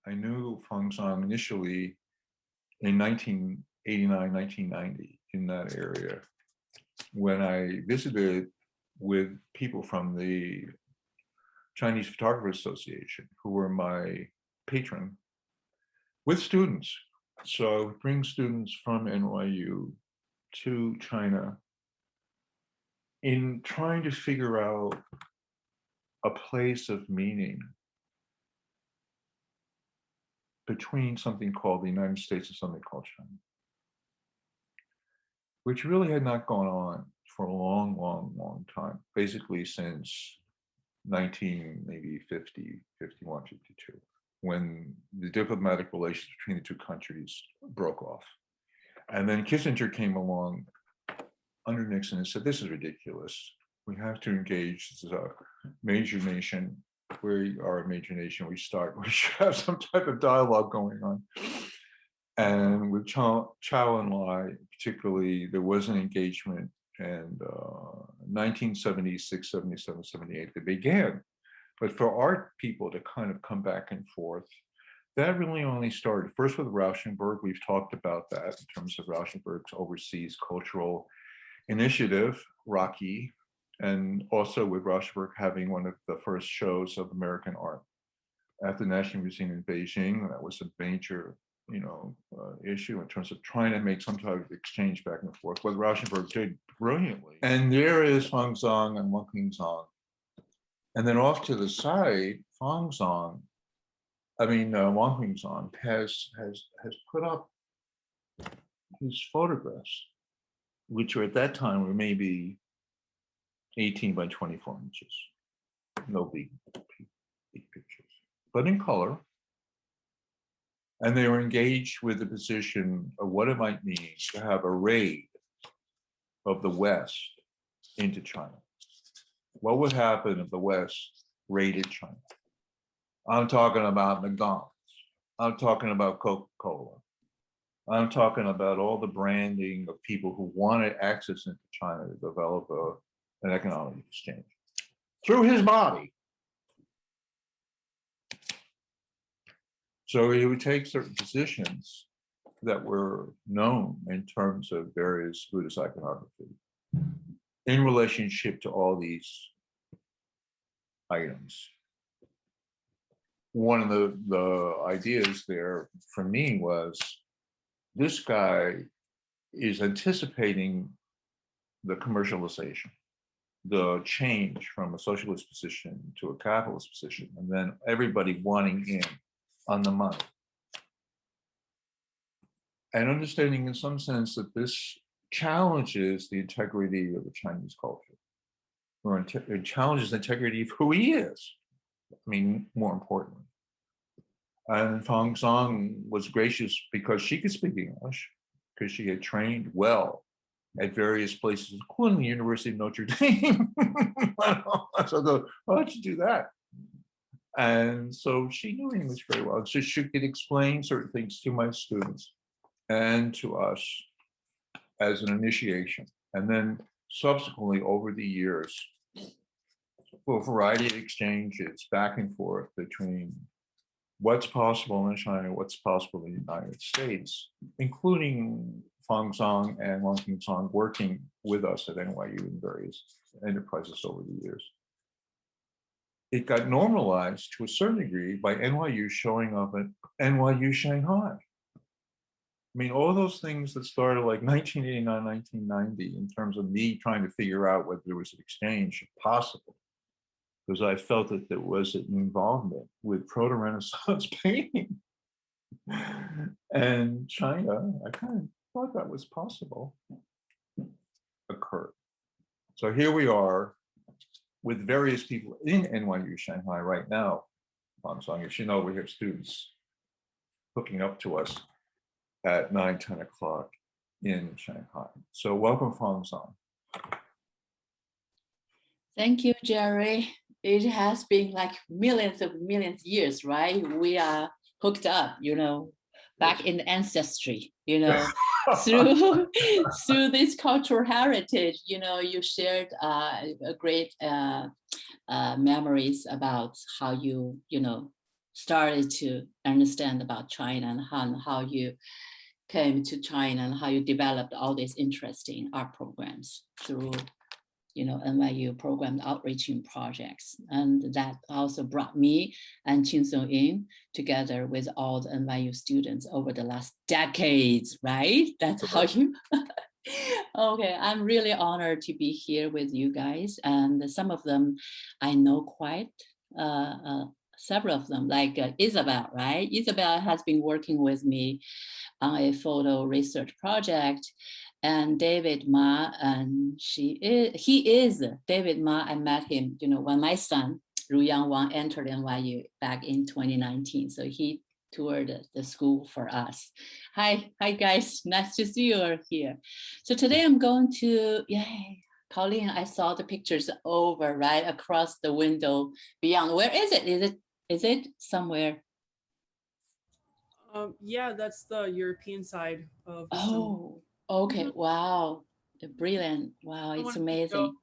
I knew Fang Song initially in 1989, 1990 in that area when I visited with people from the Chinese Photographer Association who were my patron with students. So I would bring students from NYU to China in trying to figure out a place of meaning between something called the United States and something called China, which really had not gone on for a long, long, long time, basically since 19, maybe 50, 51, 52, when the diplomatic relations between the two countries broke off. And then Kissinger came along under Nixon and said, this is ridiculous. We have to engage. This is a major nation. We are a major nation. We should have some type of dialogue going on. And with Chow and Lai, particularly, there was an engagement. And 1976, 77, 78, they began. But for art people to kind of come back and forth, that really only started first with Rauschenberg. We've talked about that in terms of Rauschenberg's overseas cultural initiative, Rocky, and also with Rauschenberg having one of the first shows of American art at the National Museum in Beijing. That was a major, issue in terms of trying to make some type of exchange back and forth, what Rauschenberg did brilliantly. And there is Fang Song and Wang Qingsong. And then off to the side, Wang Qingsong has put up his photographs, which were at that time were maybe 18 by 24 inches. No big pictures, but in color. And they were engaged with the position of what it might mean to have a raid of the West into China. What would happen if the West raided China? I'm talking about McDonald's. I'm talking about Coca-Cola. I'm talking about all the branding of people who wanted access into China to develop an economic exchange through his body. So he would take certain positions that were known in terms of various Buddhist iconography in relationship to all these items. One of the ideas there for me was this guy is anticipating the commercialization, the change from a socialist position to a capitalist position, and then everybody wanting in on the money. And understanding in some sense that this challenges the integrity of the Chinese culture, or it challenges the integrity of who he is. I mean, more importantly. And Fang Song was gracious because she could speak English, because she had trained well at various places, including the University of Notre Dame. So why don't you do that? And so she knew English very well. So she could explain certain things to my students and to us as an initiation. And then subsequently over the years, for a variety of exchanges back and forth between what's possible in China, what's possible in the United States, including Fang Song and Wang Qingsong working with us at NYU in various enterprises over the years. It got normalized to a certain degree by NYU showing up at NYU Shanghai. I mean, all those things that started like 1989, 1990, in terms of me trying to figure out whether there was an exchange possible, because I felt that there was an involvement with proto-Renaissance painting and China. I kind of thought that was possible, occurred. So here we are with various people in NYU Shanghai right now. Fang Song, as you know, we have students hooking up to us at 9, 10 o'clock in Shanghai. So welcome, Fang Song. Thank you, Jerry. It has been like millions of years, right? We are hooked up, back in ancestry, through this cultural heritage. You shared a great memories about how you started to understand about China and how you came to China and how you developed all these interesting art programs through, NYU program outreaching projects. And that also brought me and Qingsong in together with all the NYU students over the last decades, right? That's how you, okay, I'm really honored to be here with you guys. And some of them I know quite, several of them, like Isabel, right? Isabel has been working with me on a photo research project, and David Ma, and he is David Ma. I met him, when my son Ruyang Wang entered NYU back in 2019. So he toured the school for us. Hi guys, nice to see you here. So today I'm going to, yay, Colleen, I saw the pictures over right across the window beyond. Where is it? Is it somewhere? Yeah, that's the European side of the Oh, okay. Wow. Brilliant. Wow, it's amazing.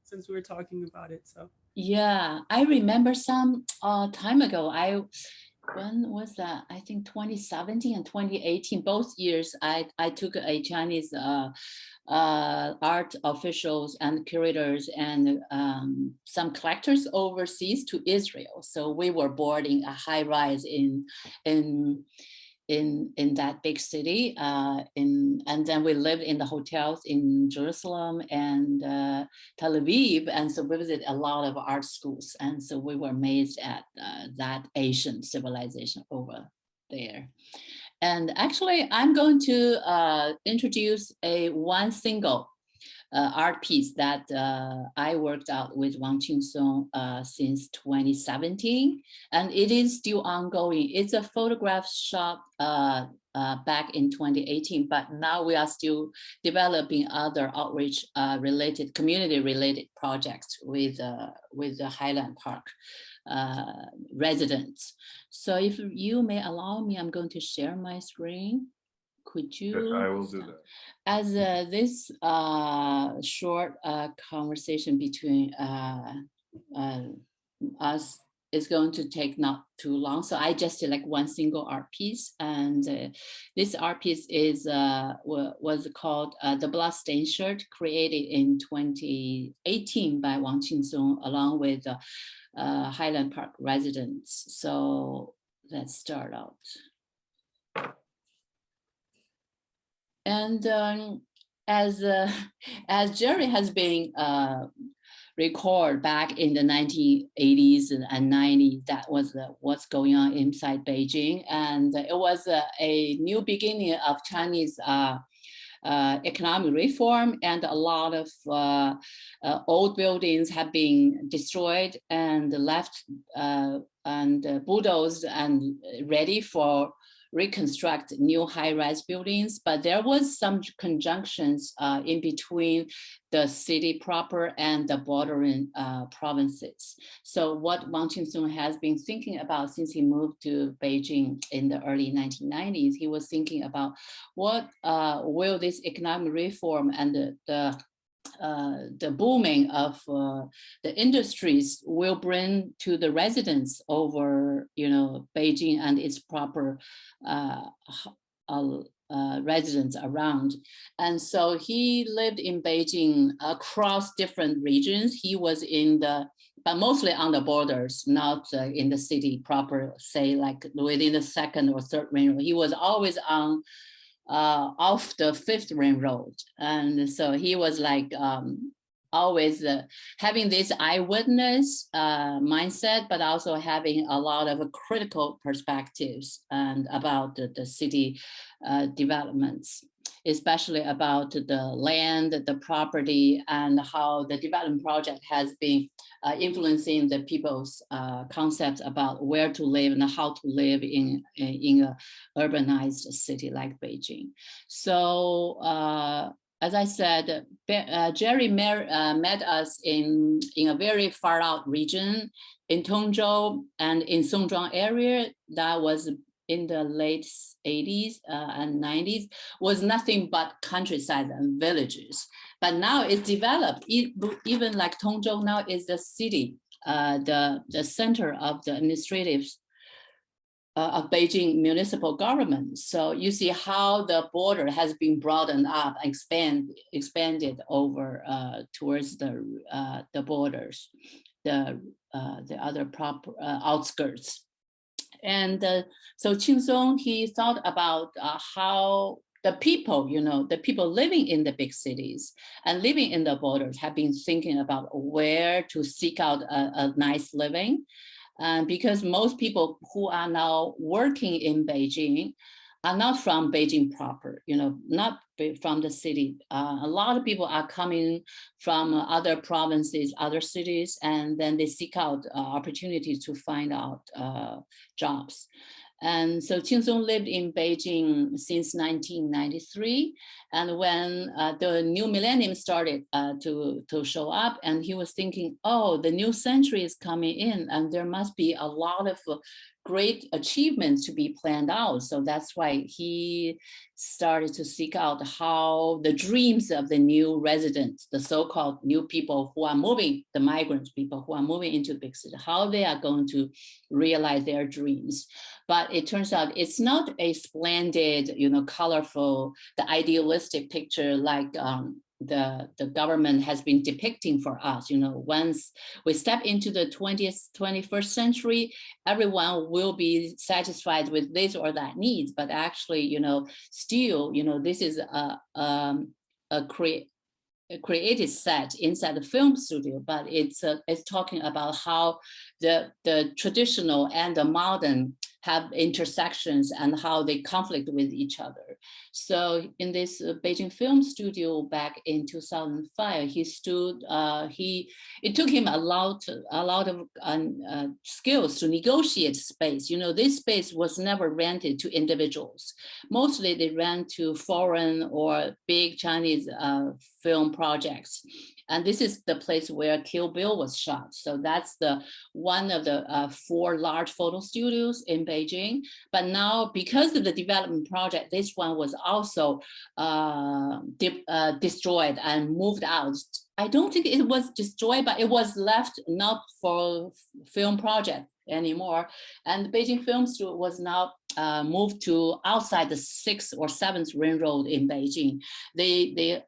Since we were talking about it, so. Yeah, I remember some time ago. When was that? I think 2017 and 2018, both years, I took a Chinese art officials and curators and some collectors overseas to Israel. So we were boarding a high rise in that big city, and then we lived in the hotels in Jerusalem and Tel Aviv, and so we visited a lot of art schools, and so we were amazed at that Asian civilization over there. And actually, I'm going to introduce one single art piece that I worked out with Wang Qingsong since 2017, and it is still ongoing. It's a photograph shot back in 2018, but now we are still developing other outreach related, community related projects with the Highland Park residents. So if you may allow me, I'm going to share my screen. Could you? I will do that. As this short conversation between us is going to take not too long, so I just select one single art piece, and this art piece is was called The Blood Stain Shirt, created in 2018 by Wang Qingsong along with Highland Park residents. So let's start out. And as Jerry has been recorded back in the 1980s and 90s, that was what's going on inside Beijing, and it was a new beginning of Chinese economic reform, and a lot of old buildings have been destroyed and left and bulldozed and ready for reconstruct new high-rise buildings, but there was some conjunctions in between the city proper and the bordering provinces. So what Wang Qingsong has been thinking about since he moved to Beijing in the early 1990s, he was thinking about what will this economic reform and the booming of the industries will bring to the residents over, Beijing and its proper residents around. And so he lived in Beijing across different regions. He was but mostly on the borders, not in the city proper, say like within the second or third ring road. He was always on off the fifth ring road. And so he was like always having this eyewitness mindset, but also having a lot of critical perspectives and about the city developments, especially about the land, the property, and how the development project has been influencing the people's concepts about where to live and how to live in a urbanized city like Beijing. So as I said, Jerry met us in a very far out region in Tongzhou and in Songzhuang area. That was in the late 80s and 90s, was nothing but countryside and villages. But now it's developed. Even like Tongzhou now is the city, the center of the administrative of Beijing municipal government. So you see how the border has been broadened up, expanded over towards the borders, the other outskirts. And so Qingsong, he thought about how the people, the people living in the big cities and living in the borders have been thinking about where to seek out a nice living. Because most people who are now working in Beijing are not from Beijing proper, not from the city. A lot of people are coming from other provinces, other cities, and then they seek out opportunities to find out jobs. And so Qingsong lived in Beijing since 1993. And when the new millennium started to show up, and he was thinking, oh, the new century is coming in, and there must be a lot of great achievements to be planned out. So that's why he started to seek out how the dreams of the new residents, the so-called new people who are moving, the migrant people who are moving into the big city, how they are going to realize their dreams. But it turns out it's not a splendid, colorful, the idealistic picture like the government has been depicting for us. Once we step into the 21st century, everyone will be satisfied with this or that needs. But actually, still, this is a created set inside the film studio, but it's talking about how the traditional and the modern have intersections and how they conflict with each other. So in this Beijing film studio back in 2005, it took him a lot of skills to negotiate space. This space was never rented to individuals. Mostly they rent to foreign or big Chinese film projects. And this is the place where Kill Bill was shot. So that's one of the 4 large photo studios in Beijing. But now, because of the development project, this one was also destroyed and moved out. I don't think it was destroyed, but it was left not for film project anymore. And the Beijing Film Studio was now moved to outside the 6th or 7th Ring Road in Beijing. They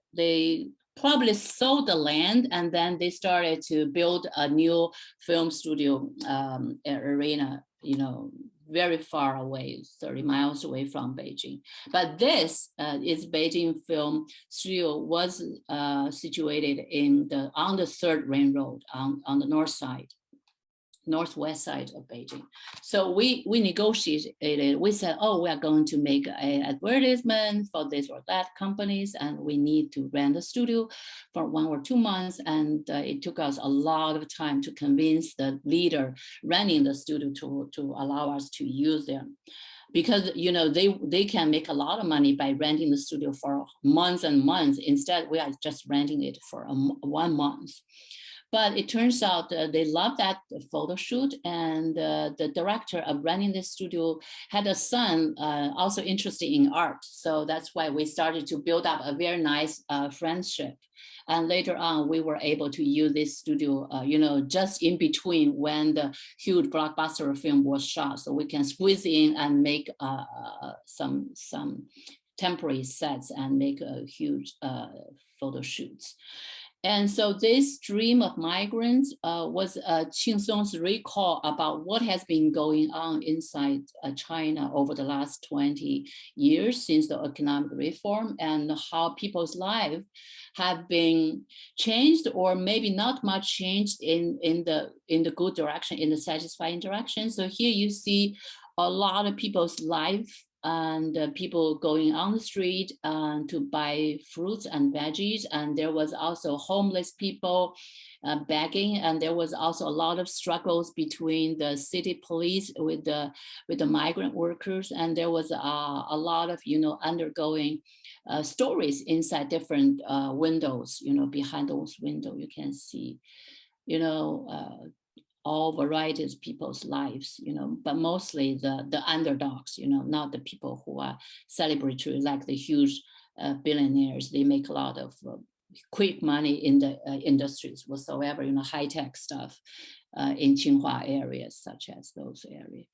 probably sold the land, and then they started to build a new film studio arena, very far away, 30 miles away from Beijing. But this is Beijing Film Studio was situated on the 3rd Ring Road on the northwest side of Beijing. So we negotiated, we said, oh, we are going to make an advertisement for this or that companies, and we need to rent a studio for 1 or 2 months. And it took us a lot of time to convince the leader running the studio to allow us to use them. Because they can make a lot of money by renting the studio for months and months. Instead, we are just renting it for 1 month. But it turns out they loved that photo shoot, and the director of running this studio had a son also interested in art. So that's why we started to build up a very nice friendship. And later on, we were able to use this studio, just in between when the huge blockbuster film was shot. So we can squeeze in and make some temporary sets and make a huge photo shoots. And so this dream of migrants was Qingsong's recall about what has been going on inside China over the last 20 years since the economic reform, and how people's lives have been changed, or maybe not much changed in the good direction, in the satisfying direction. So here you see a lot of people's life, and people going on the street to buy fruits and veggies. And there was also homeless people begging, and there was also a lot of struggles between the city police with the migrant workers. And there was a lot of undergoing stories inside different windows. Behind those windows you can see all varieties of people's lives, but mostly the underdogs, not the people who are celebratory, like the huge billionaires. They make a lot of quick money in the industries whatsoever, high-tech stuff in Qinghua areas, such as those areas.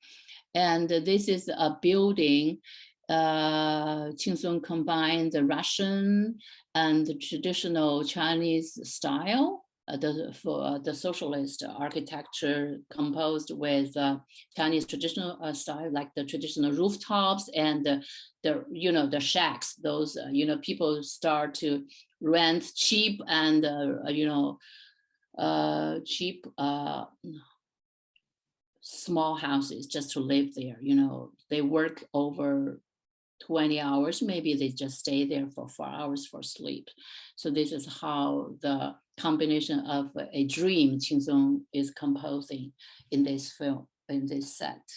And this is a building. Qingsong combined the Russian and the traditional Chinese style, the socialist architecture composed with Chinese traditional style, like the traditional rooftops and the shacks. Those people start to rent cheap and cheap small houses just to live there. They work over 20 hours, maybe they just stay there for 4 hours for sleep. So this is how the combination of a dream Qingsong is composing in this film, in this set.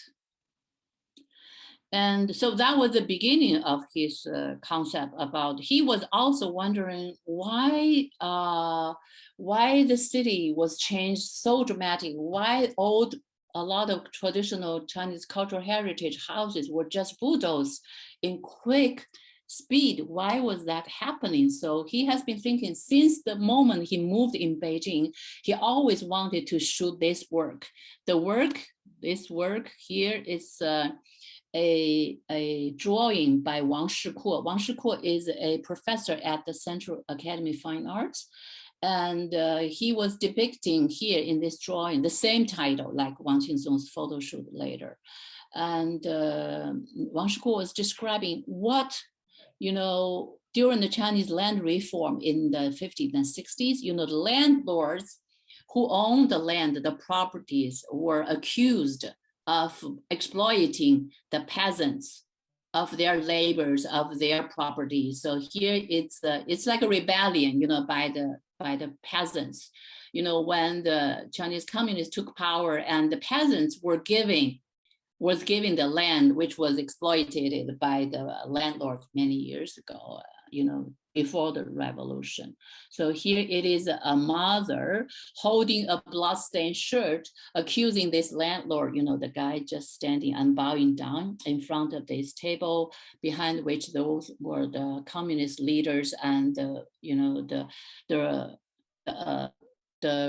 And so that was the beginning of his concept about, he was also wondering why the city was changed so dramatic, why a lot of traditional Chinese cultural heritage houses were just bulldozed in quick speed. Why was that happening? So he has been thinking since the moment he moved in Beijing, he always wanted to shoot this work. This work here is a drawing by Wang Shikuo. Wang Shikuo is a professor at the Central Academy of Fine Arts. And he was depicting here in this drawing the same title like Wang Qingsong's photo shoot later. And Wang Shikuo was describing what, during the Chinese land reform in the 50s and 60s, the landlords who owned the land, the properties, were accused of exploiting the peasants of their labors, of their properties. So here it's like a rebellion, by the peasants. When the Chinese communists took power and the peasants was giving the land, which was exploited by the landlord many years ago, before the revolution. So here it is a mother holding a bloodstained shirt, accusing this landlord, the guy just standing and bowing down in front of this table, behind which those were the communist leaders and the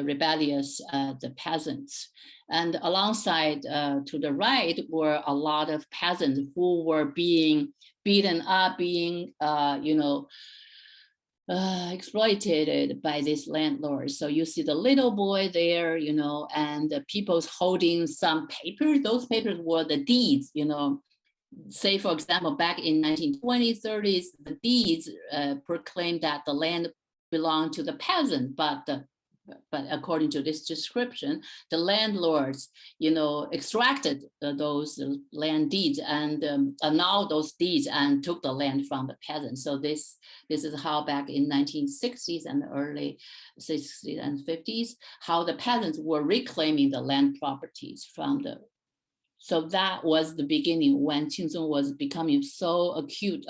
rebellious, the peasants. And alongside to the right were a lot of peasants who were being beaten up, being exploited by this landlord. So you see the little boy there, and the people's holding some papers. Those papers were the deeds, say, for example, back in 1920s, 30s, the deeds proclaimed that the land belonged to the peasant, but according to this description, the landlords, extracted those land deeds and annulled those deeds and took the land from the peasants. So this is how back in 1960s and early 60s and 50s, how the peasants were reclaiming the land properties from the. So that was the beginning when Qingsong was becoming so acute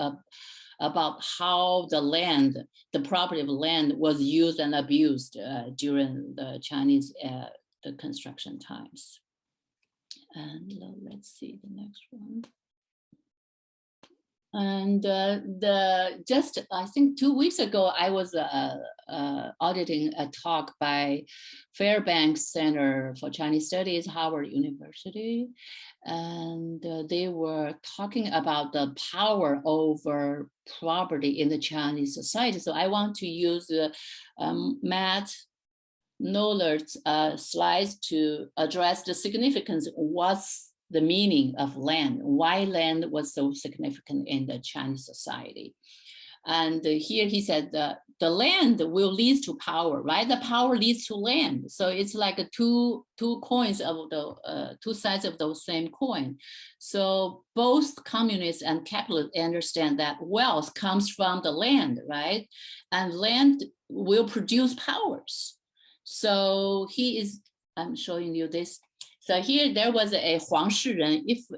about how the property of land was used and abused during the Chinese the construction times. And let's see the next one. And just I think 2 weeks ago, I was auditing a talk by Fairbanks Center for Chinese Studies, Harvard University. And they were talking about the power over property in the Chinese society. So I want to use Matt Knoller's slides to address the significance. What's the meaning of land? Why land was so significant in the Chinese society? And here he said the land will lead to power, right? The power leads to land. So it's like two coins of the two sides of the same coin. So both communists and capitalists understand that wealth comes from the land, right? And land will produce powers. So I'm showing you this. So here there was a Huang Shiren. It's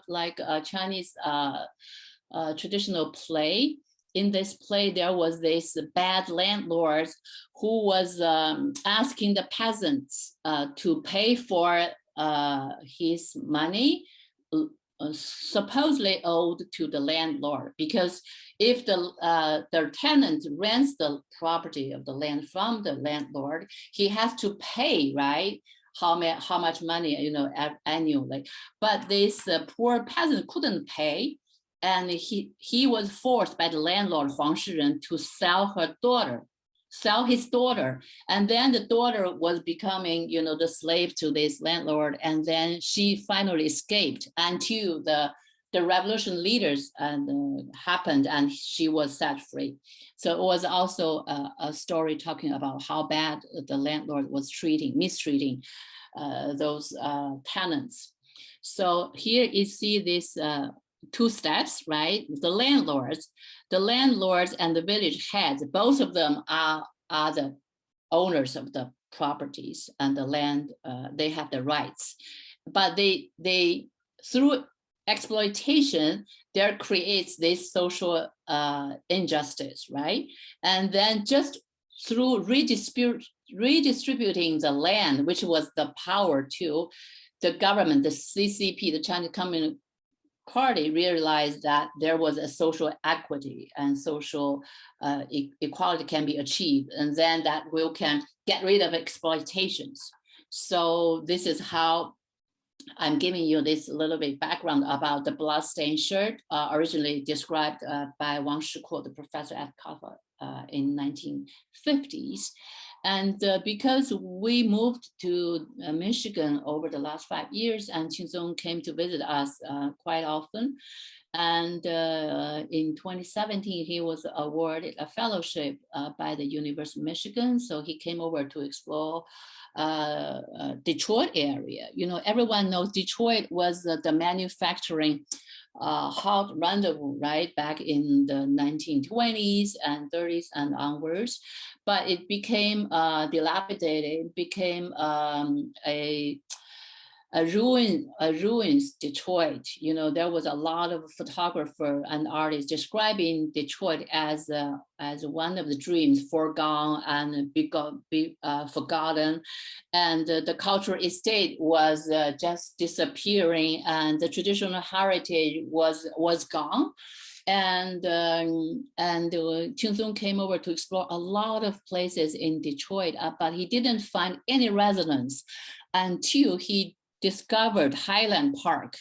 like a Chinese traditional play. In this play, there was this bad landlord who was asking the peasants to pay for his money supposedly owed to the landlord, because if the tenant rents the property of the land from the landlord, he has to pay, right? How much money, you know, annually. But this poor peasant couldn't pay, and he was forced by the landlord Huang Shiren to sell his daughter, and then the daughter was becoming, you know, the slave to this landlord, and then she finally escaped until the revolution leaders happened, and she was set free. So it was also a story talking about how bad the landlord was mistreating those tenants. So here you see this two steps, right? The landlords and the village heads, both of them are the owners of the properties and the land. They have the rights, but they through exploitation, there creates this social injustice, right? And then just through redistributing the land, which was the power to the government, the CCP, the Chinese Communist Party, realized that there was a social equity and social equality can be achieved, and then that can get rid of exploitations. So this is how I'm giving you this little bit background about the bloodstained shirt, originally described by Wang Shikuo, the professor at Harvard in 1950s. And because we moved to Michigan over the last 5 years, and Qingsong came to visit us quite often. And in 2017, he was awarded a fellowship by the University of Michigan. So he came over to explore Detroit area. You know, everyone knows Detroit was the manufacturing hot rendezvous, right, back in the 1920s and 30s and onwards. But it became dilapidated. It became a ruins Detroit. You know, there was a lot of photographer and artists describing Detroit as one of the dreams forgone and forgotten, and the cultural estate was just disappearing, and the traditional heritage was gone. And Qingsong came over to explore a lot of places in Detroit, but he didn't find any resonance until he discovered Highland Park.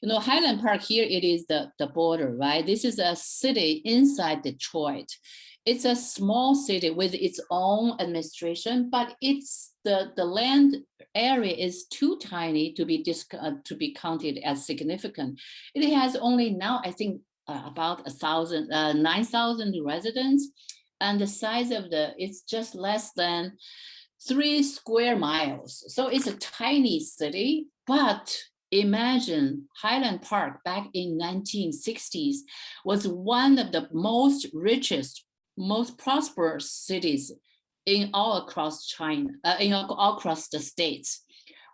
You know, Highland Park here, it is the border, right? This is a city inside Detroit. It's a small city with its own administration, but it's the land area is too tiny to be counted as significant. It has only now, I think, about 9,000 residents, and the size of it's just less than 3 square miles. So it's a tiny city, but imagine Highland Park back in 1960s was one of the most richest, most prosperous cities in all across China, all across the states.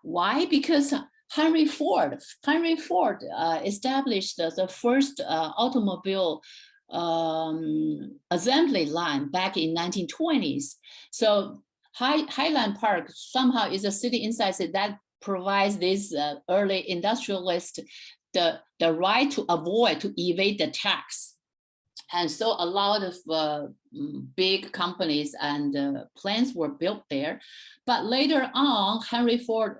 Why? Because Henry Ford established the first automobile assembly line back in 1920s. So Highland Park somehow is a city inside that provides this early industrialist the right to evade the tax. And so a lot of big companies and plants were built there. But later on, Henry Ford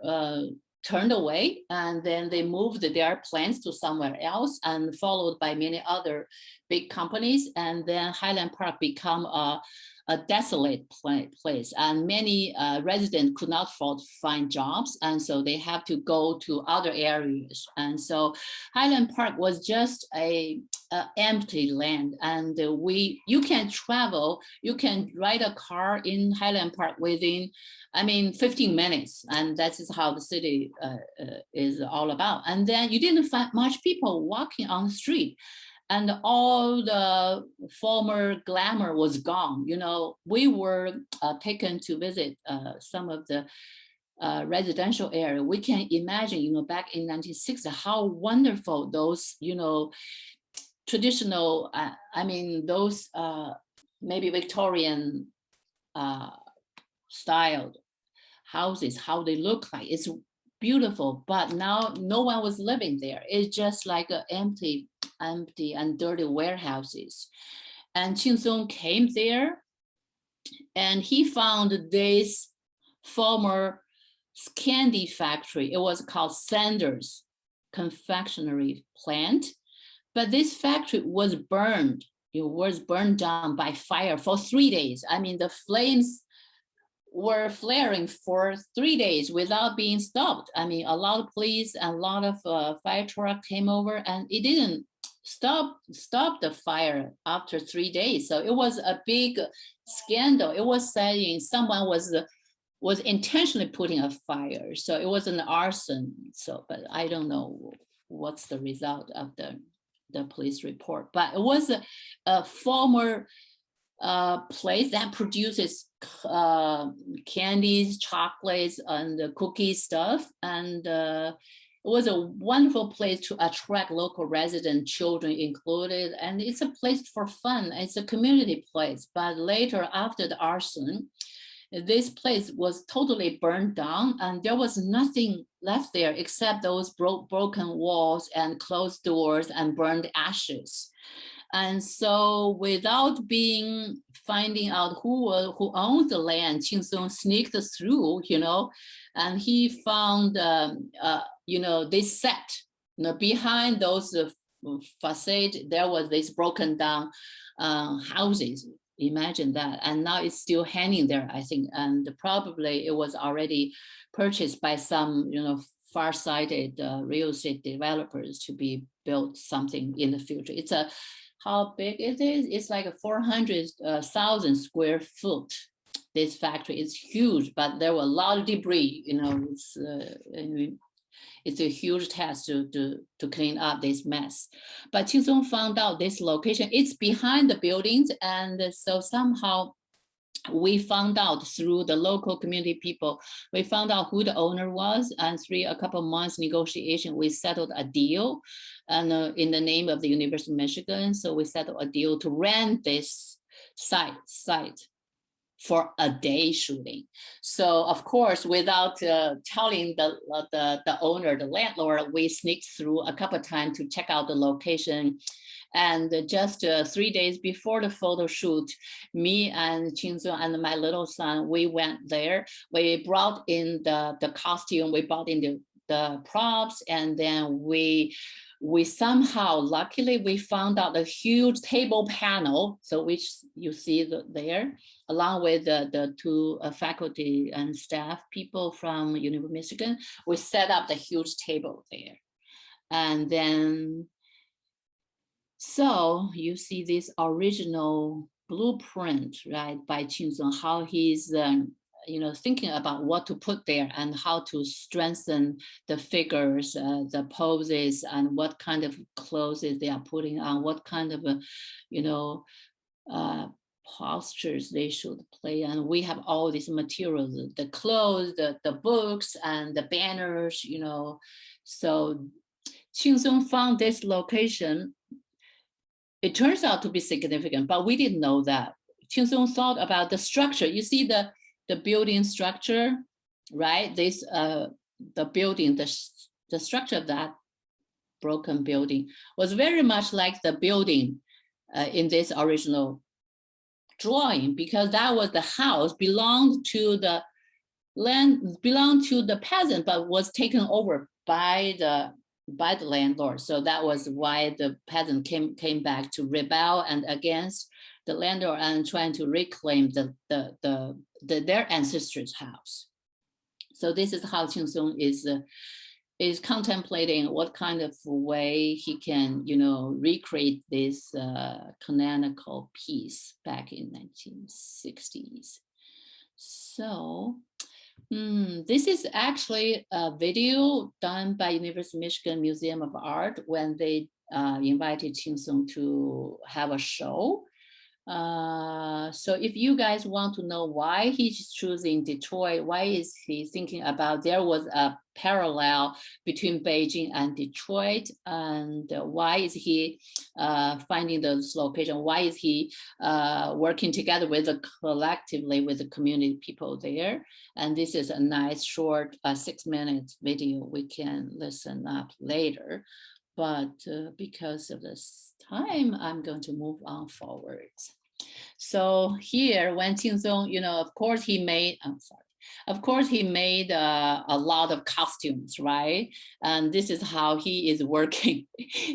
turned away, and then they moved their plants to somewhere else, and followed by many other big companies. And then Highland Park became a desolate place, and many residents could not find jobs, and so they have to go to other areas. And so Highland Park was just a empty land, and you can travel, you can ride a car in Highland Park within 15 minutes, and that is how the city is all about. And then you didn't find much people walking on the street, and all the former glamour was gone. You know, we were taken to visit some of the residential area. We can imagine, you know, back in 1960, how wonderful those, you know, traditional, those maybe Victorian styled houses, how they look like. It's beautiful, but now no one was living there. It's just like empty and dirty warehouses. And Qingsong came there and he found this former candy factory. It was called Sanders Confectionery Plant, but this factory was burned. It was burned down by fire for 3 days. I mean, the flames were flaring for 3 days without being stopped. I mean, a lot of police and a lot of fire truck came over, and it didn't stop the fire after 3 days. So it was a big scandal. It was saying someone was intentionally putting a fire. So it was an arson. So, but I don't know what's the result of the police report. But it was a former place that produces candies, chocolates, and cookie stuff. And it was a wonderful place to attract local resident children included. And it's a place for fun. It's a community place. But later, after the arson, this place was totally burned down, and there was nothing left there except those broken walls and closed doors and burned ashes. And so without finding out who owns the land, Qingsong sneaked through, and he found, this set, behind those facade, there was this broken down houses. Imagine that. And now it's still hanging there, I think. And probably it was already purchased by some, far-sighted real estate developers to be built something in the future. It's how big it is? It's like a 400,000 square foot. This factory is huge, but there were a lot of debris. It's a huge task to clean up this mess. But Qingsong found out this location. It's behind the buildings, and so somehow we found out through the local community people. We found out who the owner was, and through a couple of months negotiation, we settled a deal, and in the name of the University of Michigan. So we settled a deal to rent this site for a day shooting. So of course, without telling the owner, the landlord, we sneaked through a couple of times to check out the location. And just 3 days before the photo shoot, me and Qingsong and my little son, we went there. We brought in the costume, we brought in the props, and then we somehow, luckily, we found out a huge table panel, so which you see there, along with the two faculty and staff people from University of Michigan. We set up the huge table there. And then, so you see this original blueprint, right, by Qingsong, how he's thinking about what to put there and how to strengthen the figures, the poses, and what kind of clothes they are putting on, what kind of postures they should play. And we have all these materials, the clothes, the books, and the banners, So Qingsong found this location. It turns out to be significant, but we didn't know that. Qingsong thought about the structure. You see the building structure, right? This the building, the structure of that broken building was very much like the building in this original drawing, because that was the house belonged to the peasant, but was taken over by the landlord. So that was why the peasant came back to rebel and against the landlord and trying to reclaim their ancestors' house. So this is how Qingsong is contemplating what kind of way he can, recreate this canonical piece back in 1960s. So this is actually a video done by University of Michigan Museum of Art when they invited Qingsong to have a show. So if you guys want to know why he's choosing Detroit, why is he thinking about, there was a parallel between Beijing and Detroit, and why is he finding those location? Why is he working together with collectively with the community people there? And this is a nice short 6-minute video we can listen up later. But because of this time, I'm going to move on forward. So here, Wang Qingsong, you know, of course he made, of course he made a lot of costumes, right? And this is how he is working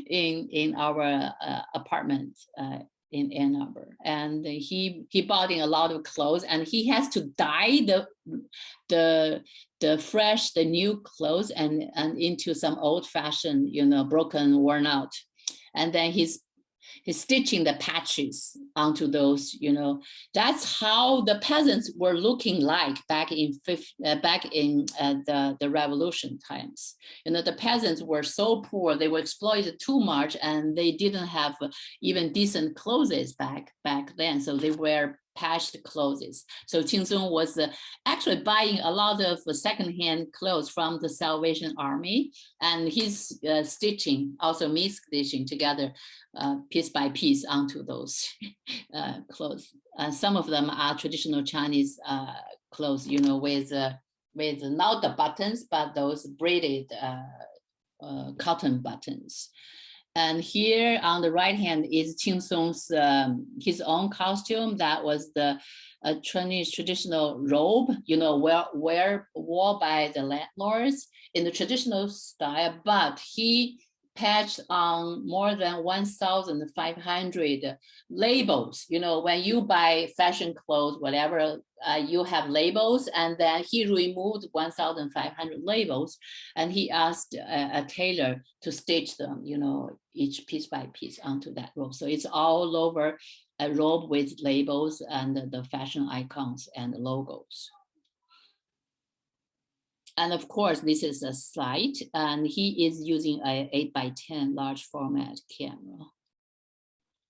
in our apartment in Ann Arbor. And he bought in a lot of clothes, and he has to dye the new clothes and into some old-fashioned, you know, broken, worn out. And then he's stitching the patches onto those, you know. That's how the peasants were looking like back in the revolution times. You know, the peasants were so poor, they were exploited too much, and they didn't have even decent clothes back then. So they wear patched clothes. So Qingsong was actually buying a lot of secondhand clothes from the Salvation Army, and he's stitching, also stitching together piece by piece onto those clothes. Some of them are traditional Chinese clothes, you know, with not the buttons, but those braided cotton buttons. And here on the right hand is Qingsong's his own costume. That was the Chinese traditional robe, you know, worn by the landlords in the traditional style, but he patched on more than 1,500 labels. You know, when you buy fashion clothes, whatever, you have labels, and then he removed 1,500 labels, and he asked a tailor to stitch them, you know, each piece by piece onto that robe. So it's all over a robe with labels and the fashion icons and logos. And of course, this is a slide, and he is using a 8x10 large format camera.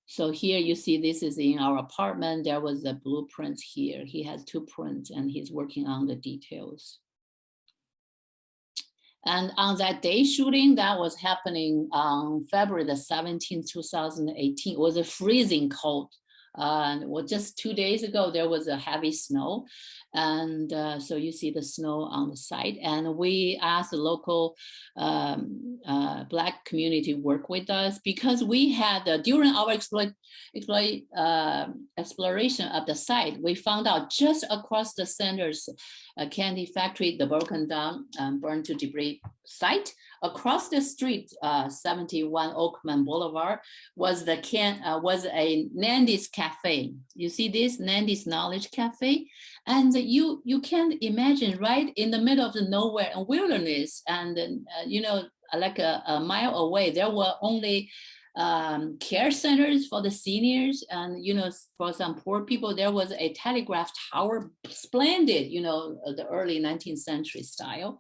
So here you see this is in our apartment. There was a blueprint here. He has 2 prints, and he's working on the details. And on that day shooting, that was happening on February the 17th, 2018. It was a freezing cold. Well, just 2 days ago, there was a heavy snow. And so you see the snow on the site. And we asked the local Black community work with us, because we had, during our exploration of the site, we found out just across the center's candy factory, the broken down and burned to debris site, across the street, 71 Oakman Boulevard, was a Nandy's Cafe. You see this Nandy's Knowledge Cafe, and you can't imagine, right in the middle of the nowhere and wilderness, and you know, like a mile away, there were only care centers for the seniors, and you know, for some poor people, there was a telegraph tower, splendid, you know, the early 19th century style,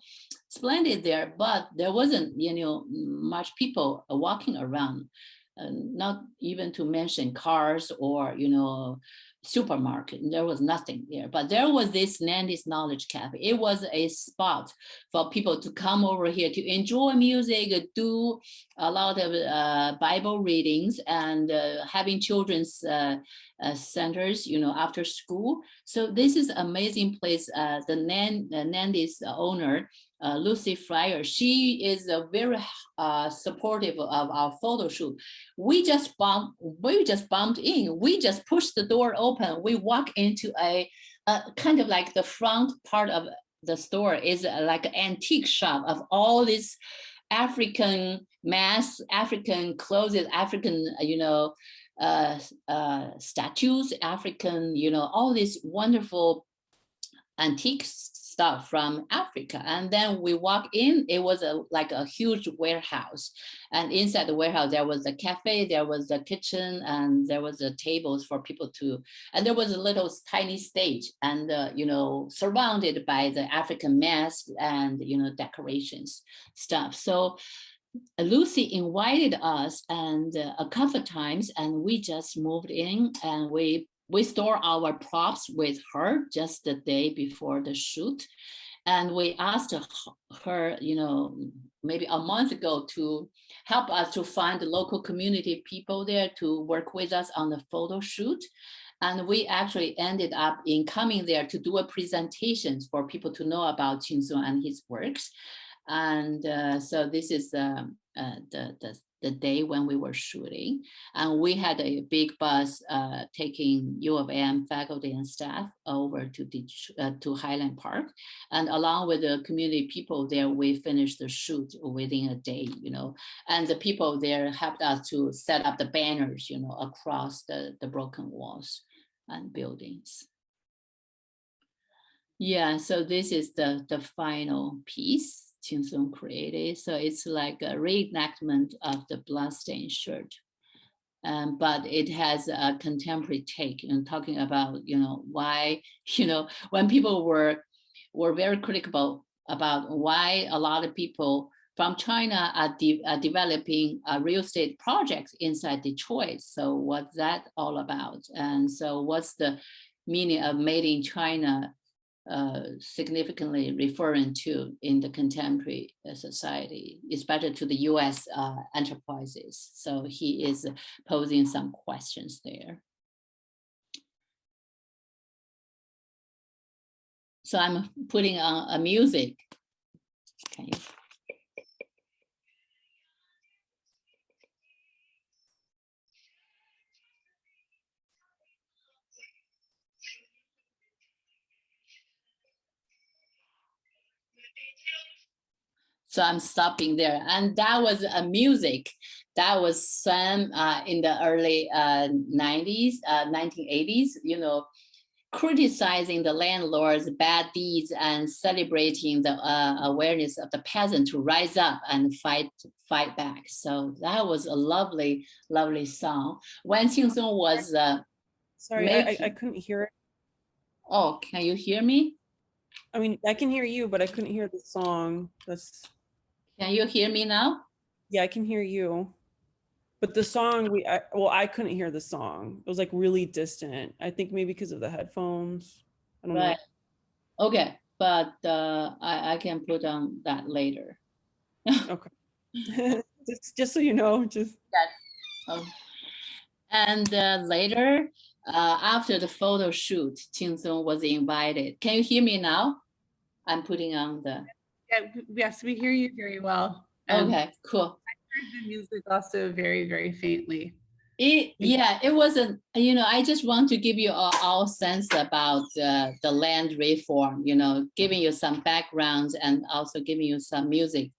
splendid there, but there wasn't, you know, much people walking around, not even to mention cars or, you know, supermarket. There was nothing there, but there was this Nandy's Knowledge Cafe. It was a spot for people to come over here to enjoy music, do a lot of Bible readings, and having children's centers, you know, after school. So this is an amazing place. The Nandy's owner, Lucy Fryer, she is very supportive of our photo shoot. We just bumped in. We just pushed the door open. We walk into a kind of like the front part of the store is like an antique shop of all these African African clothes, African, you know, statues, African, you know, all these wonderful antique stuff from Africa. And then we walk in, it was like a huge warehouse. And inside the warehouse, there was a cafe, there was a kitchen, and there was a tables for people to, and there was a little tiny stage, and, you know, surrounded by the African masks and, you know, decorations stuff. So Lucy invited us and a couple of times, and we just moved in, and we store our props with her just the day before the shoot. And we asked her, maybe a month ago to help us to find the local community people there to work with us on the photo shoot. And we actually ended up in coming there to do a presentation for people to know about Qingsong and his works. And so this is the day when we were shooting, and we had a big bus taking U of M faculty and staff over to Highland Park, and along with the community people there, we finished the shoot within a day, and the people there helped us to set up the banners, across the broken walls and buildings. Yeah, so this is the final piece Qingsong created. So it's like a reenactment of the bloodstained shirt. But it has a contemporary take, talking about, why, when people were very critical about why a lot of people from China are developing real estate projects inside Detroit. So what's that all about? And so what's the meaning of made in China significantly referring to in the contemporary society, especially to the US enterprises. So he is posing some questions there. So I'm putting on a music. Okay. So I'm stopping there. And that was a music that was sung in the early 90s, 1980s, criticizing the landlord's bad deeds and celebrating the awareness of the peasant to rise up and fight back. So that was a lovely, lovely song. When Qingsong was sorry, I couldn't hear it. Oh, can you hear me? I mean, I can hear you, but I couldn't hear the song. Can you hear me now? Yeah, I can hear you. But the song, I couldn't hear the song. It was like really distant. I think maybe because of the headphones. I don't know. Okay, but I can put on that later. Okay. just so you know, just. Yes. Oh. And later, after the photo shoot, Qingsong was invited. Can you hear me now? I'm putting on the. Yeah, yes, we hear you very well. Okay, cool. I heard the music also very, very faintly. It wasn't, I just want to give you all sense about the land reform, giving you some backgrounds and also giving you some music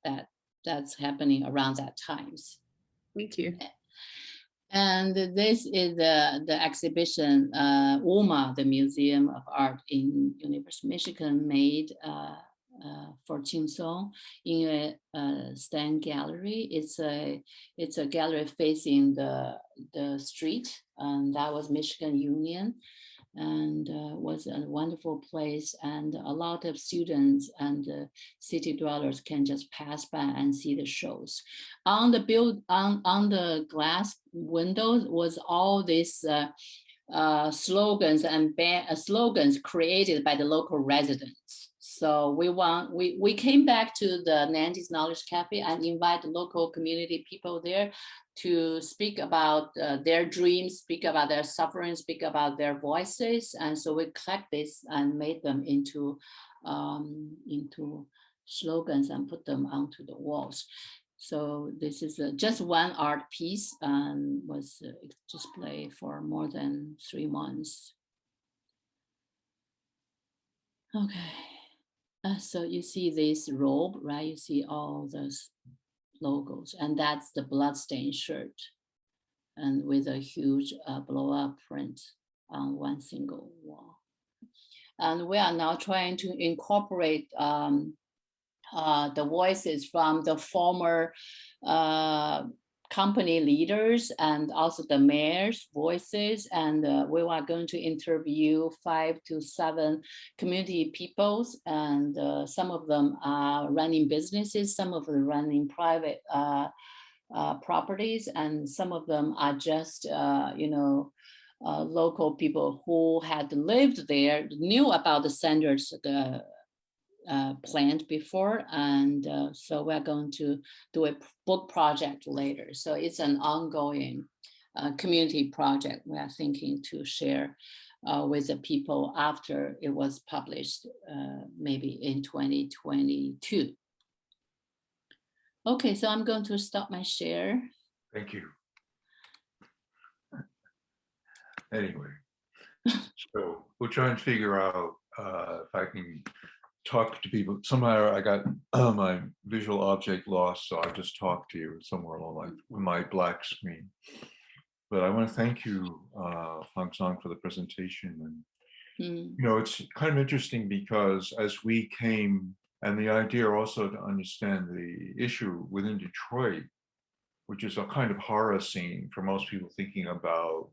that's happening around that times. Thank you. And this is the exhibition UMA, the Museum of Art in University of Michigan, made for Qingsong in a stand gallery. It's a gallery facing the street, and that was Michigan Union, and was a wonderful place. And a lot of students and city dwellers can just pass by and see the shows. On the glass windows was all these slogans and slogans created by the local residents. So we came back to the Nandy's Knowledge Cafe and invite the local community people there to speak about their dreams, speak about their suffering, speak about their voices. And so we collect this and made them into slogans and put them onto the walls. So this is just one art piece and was displayed for more than 3 months. Okay. So you see this robe, right? You see all those logos, and that's the bloodstained shirt, and with a huge blow-up print on one single wall. And we are now trying to incorporate the voices from the former company leaders and also the mayor's voices. And we are going to interview 5 to 7 community peoples. And some of them are running businesses, some of them running private properties, and some of them are just, local people who had lived there, knew about the standards, planned before, and so we're going to do a book project later. So it's an ongoing community project we are thinking to share with the people after it was published, maybe in 2022. Okay, so I'm going to stop my share. Thank you. Anyway, so we'll try and figure out if I can talk to people. Somehow I got my visual object lost, so I just talked to you somewhere along the line with my black screen. But I want to thank you, Fang Song, for the presentation. And it's kind of interesting because as we came, and the idea also to understand the issue within Detroit, which is a kind of horror scene for most people thinking about,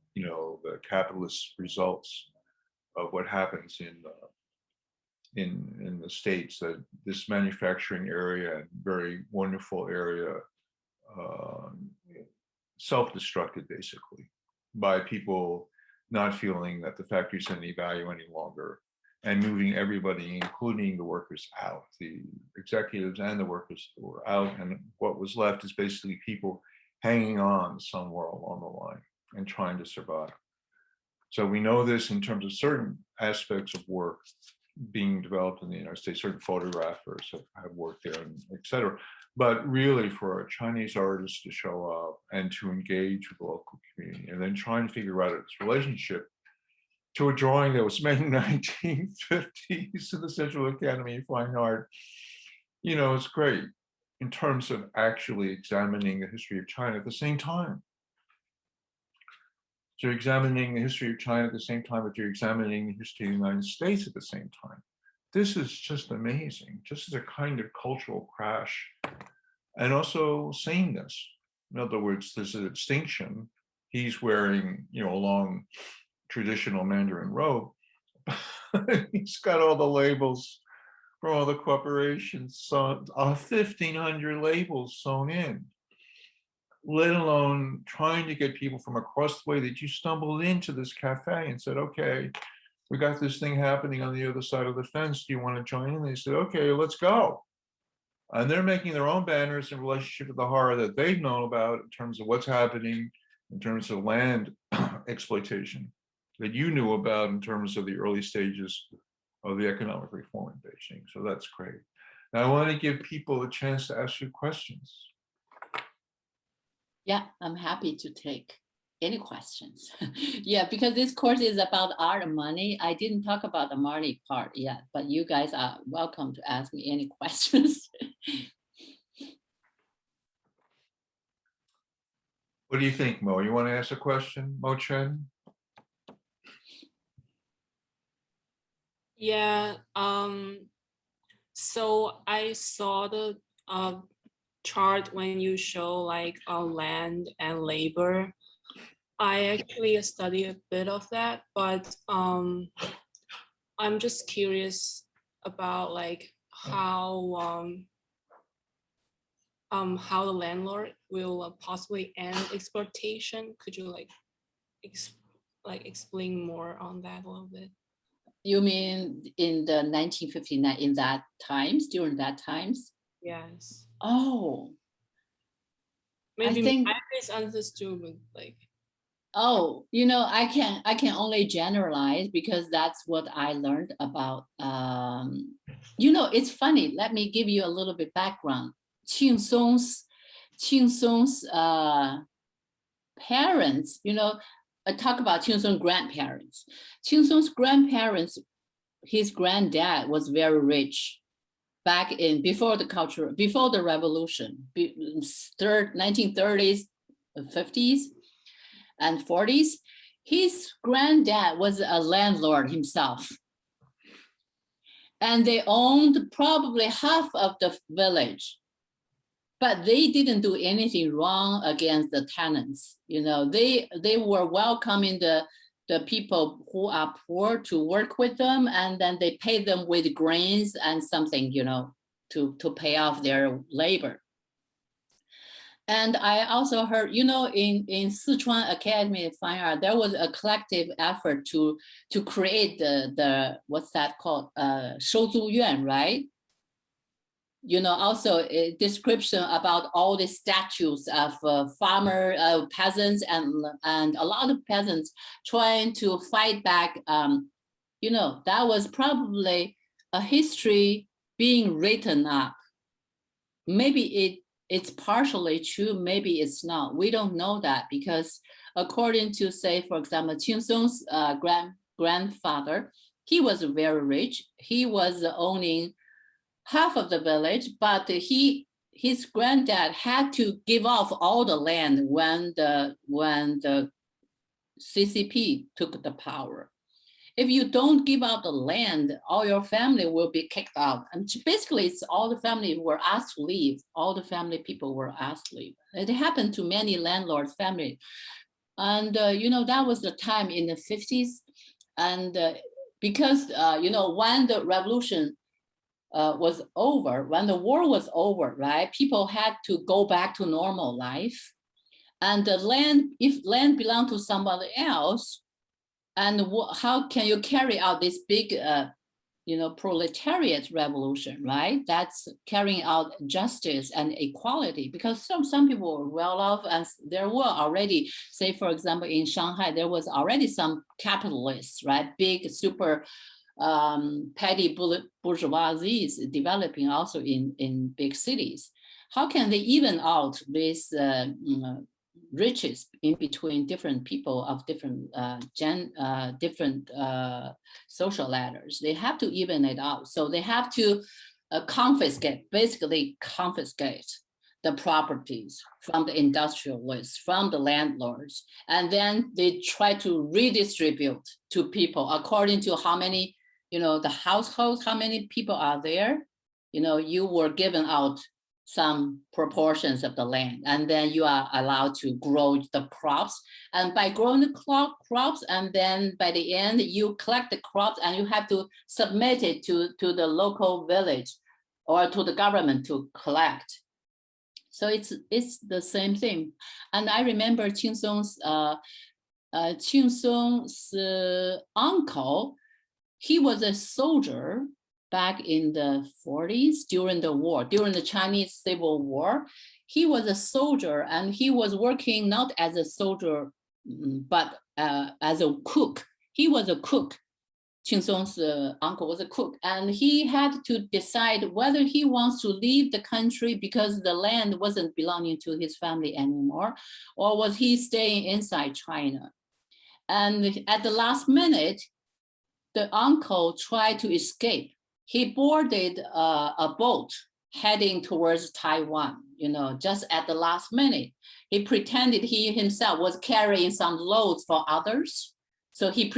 the capitalist results of what happens in the States, that this manufacturing area and very wonderful area self-destructed basically by people not feeling that the factories had any value any longer, and moving everybody, including the workers, out. The executives and the workers were out, and what was left is basically people hanging on somewhere along the line and trying to survive. So we know this in terms of certain aspects of work being developed in the United States. Certain photographers have worked there, and et cetera. But really, for a Chinese artist to show up and to engage with the local community, and then try and figure out its relationship to a drawing that was made in the 1950s in the Central Academy of Fine Art, it's great in terms of actually examining the history of China at the same time. So you're examining the history of China at the same time, but you're examining the history of the United States at the same time. This is just amazing, just as a kind of cultural crash, and also sameness. In other words, there's a distinction. He's wearing, a long traditional Mandarin robe. He's got all the labels from all the corporations, so 1,500 labels sewn in, let alone trying to get people from across the way that you stumbled into this cafe and said, okay, we got this thing happening on the other side of the fence. Do you want to join in? They said, okay, let's go. And they're making their own banners in relationship to the horror that they've known about in terms of what's happening, in terms of land exploitation that you knew about in terms of the early stages of the economic reform in Beijing. So that's great. Now I want to give people a chance to ask you questions. Yeah, I'm happy to take any questions. Yeah, because this course is about art and money. I didn't talk about the money part yet, but you guys are welcome to ask me any questions. What do you think, Mo? You want to ask a question, Mo Chen? Yeah, so I saw the chart when you show like land and labor. I actually studied a bit of that, but I'm just curious about like how the landlord will possibly end exploitation. Could you explain more on that a little bit? You mean in the 1959, in that times, during that times? Yes. Oh. Maybe I think I misunderstood, but like. Oh, I can only generalize because that's what I learned about. It's funny. Let me give you a little bit background. Qingsong's parents, I talk about Qingsong's grandparents. Qingsong's grandparents, his granddad was very rich back before the revolution, 1930s, 50s. And 40s. His granddad was a landlord himself. And they owned probably half of the village. but they didn't do anything wrong against the tenants. You know, they were welcoming the people who are poor to work with them, and then they pay them with grains and something, you know, to pay off their labor. And I also heard, you know, in Sichuan Academy of Fine Art, there was a collective effort to create the what's that called, 收租院, right? You know, also a description about all the statues of farmer peasants and a lot of peasants trying to fight back. You know, that was probably a history being written up. Maybe it's partially true, maybe it's not. We don't know that, because according to, say, for example, Qingsong's grandfather, he was very rich. He was owning half of the village, but his granddad had to give off all the land when the CCP took the power. If you don't give out the land, all your family will be kicked out. And basically, it's all the family were asked to leave. All the family people were asked to leave. It happened to many landlords' families. And, you know, that was the time in the 50s. And because, you know, when the revolution was over, when the war was over, right, people had to go back to normal life. And the land, if land belonged to somebody else, and how can you carry out this big, you know, proletariat revolution, right? That's carrying out justice and equality, because some people were well off, and there were already, say, for example, in Shanghai, there was already some capitalists, right? Big, super petty bourgeoisies developing also in big cities. How can they even out this riches in between different people of different different social ladders? They have to even it out. So they have to basically confiscate the properties from the industrialists, from the landlords, and then they try to redistribute to people according to how many, you know, the households, how many people are there. You know, you were given out some proportions of the land, and then you are allowed to grow the crops. And by growing the crops, and then by the end, you collect the crops and you have to submit it to the local village or to the government to collect. So it's the same thing. And I remember Qingsong's uncle, he was a soldier back in the 40s during the war, during the Chinese Civil War. He was a soldier, and he was working not as a soldier, but as a cook. He was a cook. Qingsong's uncle was a cook, and he had to decide whether he wants to leave the country because the land wasn't belonging to his family anymore, or was he staying inside China. And at the last minute, the uncle tried to escape. He boarded a boat heading towards Taiwan, you know, just at the last minute. He pretended he himself was carrying some loads for others. So he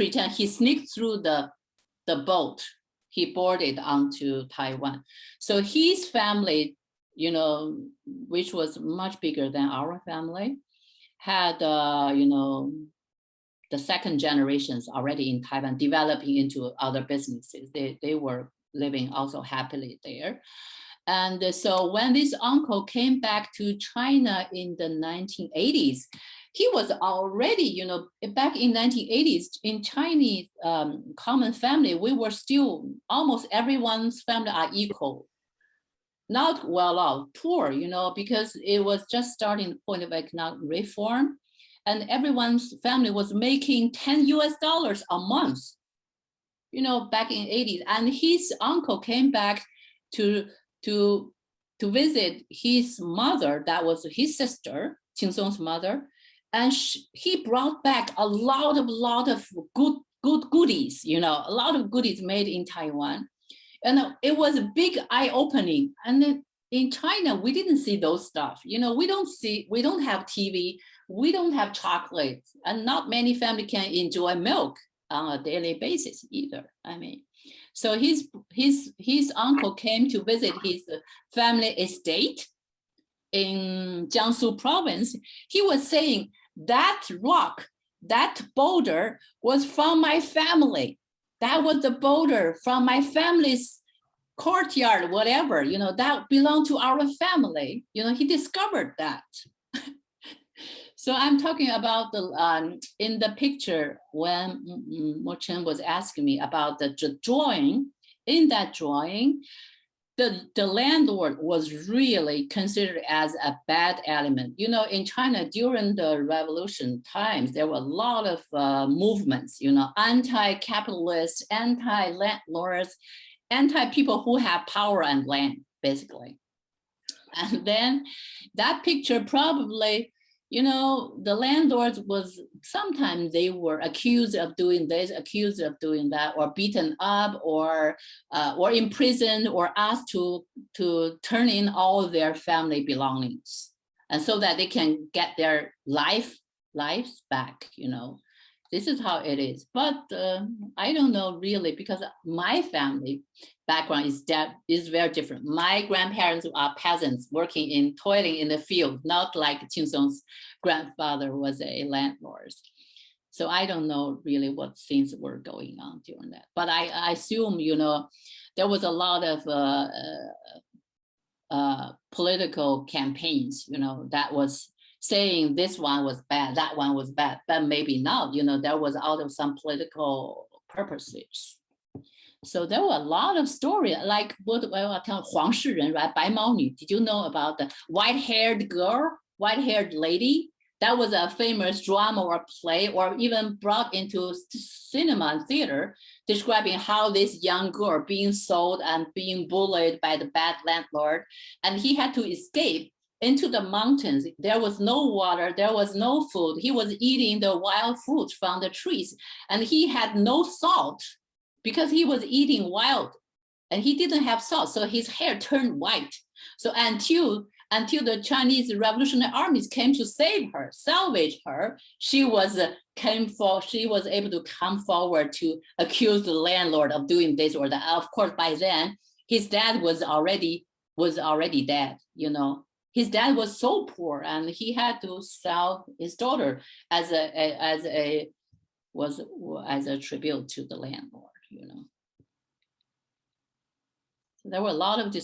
sneaked through the boat. He boarded onto Taiwan. So his family, you know, which was much bigger than our family, had, you know, the second generations already in Taiwan developing into other businesses. They were living also happily there. And so when this uncle came back to China in the 1980s, he was already, you know, back in 1980s in Chinese common family, we were still, almost everyone's family are equal. Not well off, poor, you know, because it was just starting the point of economic reform, and everyone's family was making $10 US a month, you know, back in 80s. And his uncle came back to visit his mother, that was his sister, Qingsong's mother, and he brought back a lot of good goodies, you know, a lot of goodies made in Taiwan. And it was a big eye-opening. And then in China, we didn't see those stuff. You know, we don't have TV, we don't have chocolate, and not many families can enjoy milk on a daily basis either. I mean, so his uncle came to visit his family estate, in Jiangsu province, he was saying that rock, that boulder was from my family. That was the boulder from my family's courtyard, whatever, that belonged to our family. He discovered that. So I'm talking about the in the picture when Mo Chen was asking me about the drawing. In that drawing, the landlord was really considered as a bad element. In China during the revolution times, there were a lot of movements, anti-capitalist, anti-landlords, anti-people who have power and land, basically. And then that picture probably, the landlords was, sometimes they were accused of doing this, accused of doing that, or beaten up, or imprisoned, or asked to turn in all their family belongings, and so that they can get their lives back. This is how it is. But I don't know really, because my family background is very different. My grandparents are peasants toiling in the field, not like Qingsong's grandfather was a landlord. So I don't know really what things were going on during that. But I assume, there was a lot of political campaigns, that was saying this one was bad, that one was bad, but maybe not, there was out of some political purposes. So there were a lot of stories, like what I will tell Huang Shiren, right? Bai Mao Nu. Did you know about the white-haired girl, white-haired lady? That was a famous drama or play, or even brought into cinema and theater, describing how this young girl being sold and being bullied by the bad landlord, and he had to escape into the mountains. There was no water, there was no food. He was eating the wild fruits from the trees, and he had no salt because he was eating wild, and he didn't have salt, so his hair turned white. So until the Chinese Revolutionary armies came to save her, salvage her, she was able to come forward to accuse the landlord of doing this or that. Of course, by then his dad was already dead. His dad was so poor, and he had to sell his daughter as a tribute to the landlord. So there were a lot of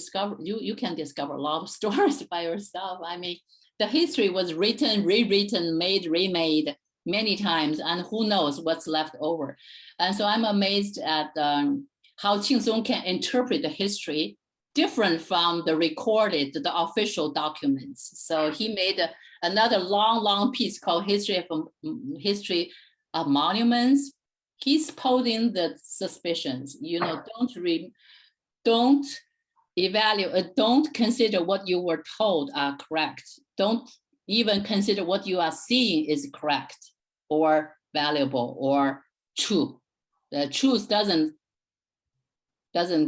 you can discover a lot of stories by yourself. I mean, the history was written, rewritten, made, remade many times, and who knows what's left over. And so I'm amazed at how Qingsong can interpret the history different from the official documents. So he made another long piece called History of Monuments. He's posing the suspicions, don't evaluate, don't consider what you were told are correct. Don't even consider what you are seeing is correct or valuable or true. The truth doesn't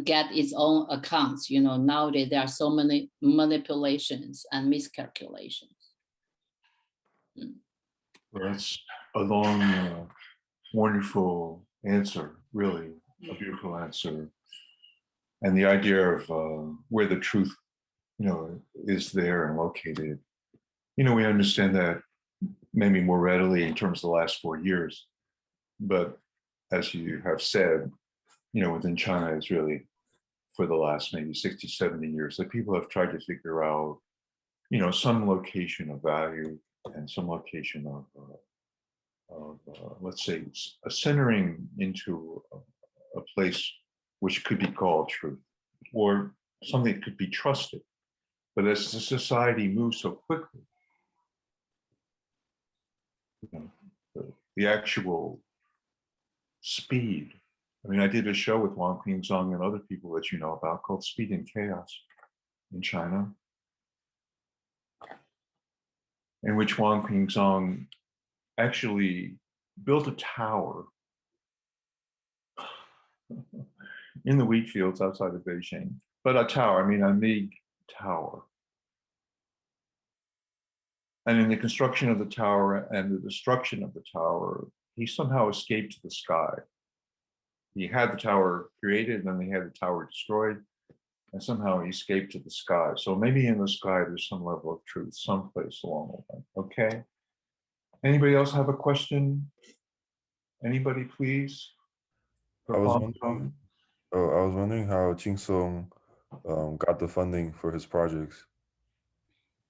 get its own accounts. Nowadays there are so many manipulations and miscalculations. Well, that's a long, wonderful answer, really, a beautiful answer. And the idea of where the truth, is there and located, we understand that maybe more readily in terms of the last 4 years. But as you have said, within China, it's really for the last maybe 60, 70 years that people have tried to figure out, some location of value and some location of let's say, a centering into a place which could be called truth, or something that could be trusted. But as the society moves so quickly, the actual speed. I mean, I did a show with Wang Qingsong and other people that you know about called Speed and Chaos in China, in which Wang Qingsong actually built a tower in the wheat fields outside of Beijing. But a tower, I mean a big tower. And in the construction of the tower and the destruction of the tower, he somehow escaped to the sky. He had the tower created, and then he had the tower destroyed, and somehow he escaped to the sky. So maybe in the sky there's some level of truth someplace along the line. Okay. Anybody else have a question? Anybody, please? I was wondering. Oh, I was wondering how Qingsong got the funding for his projects.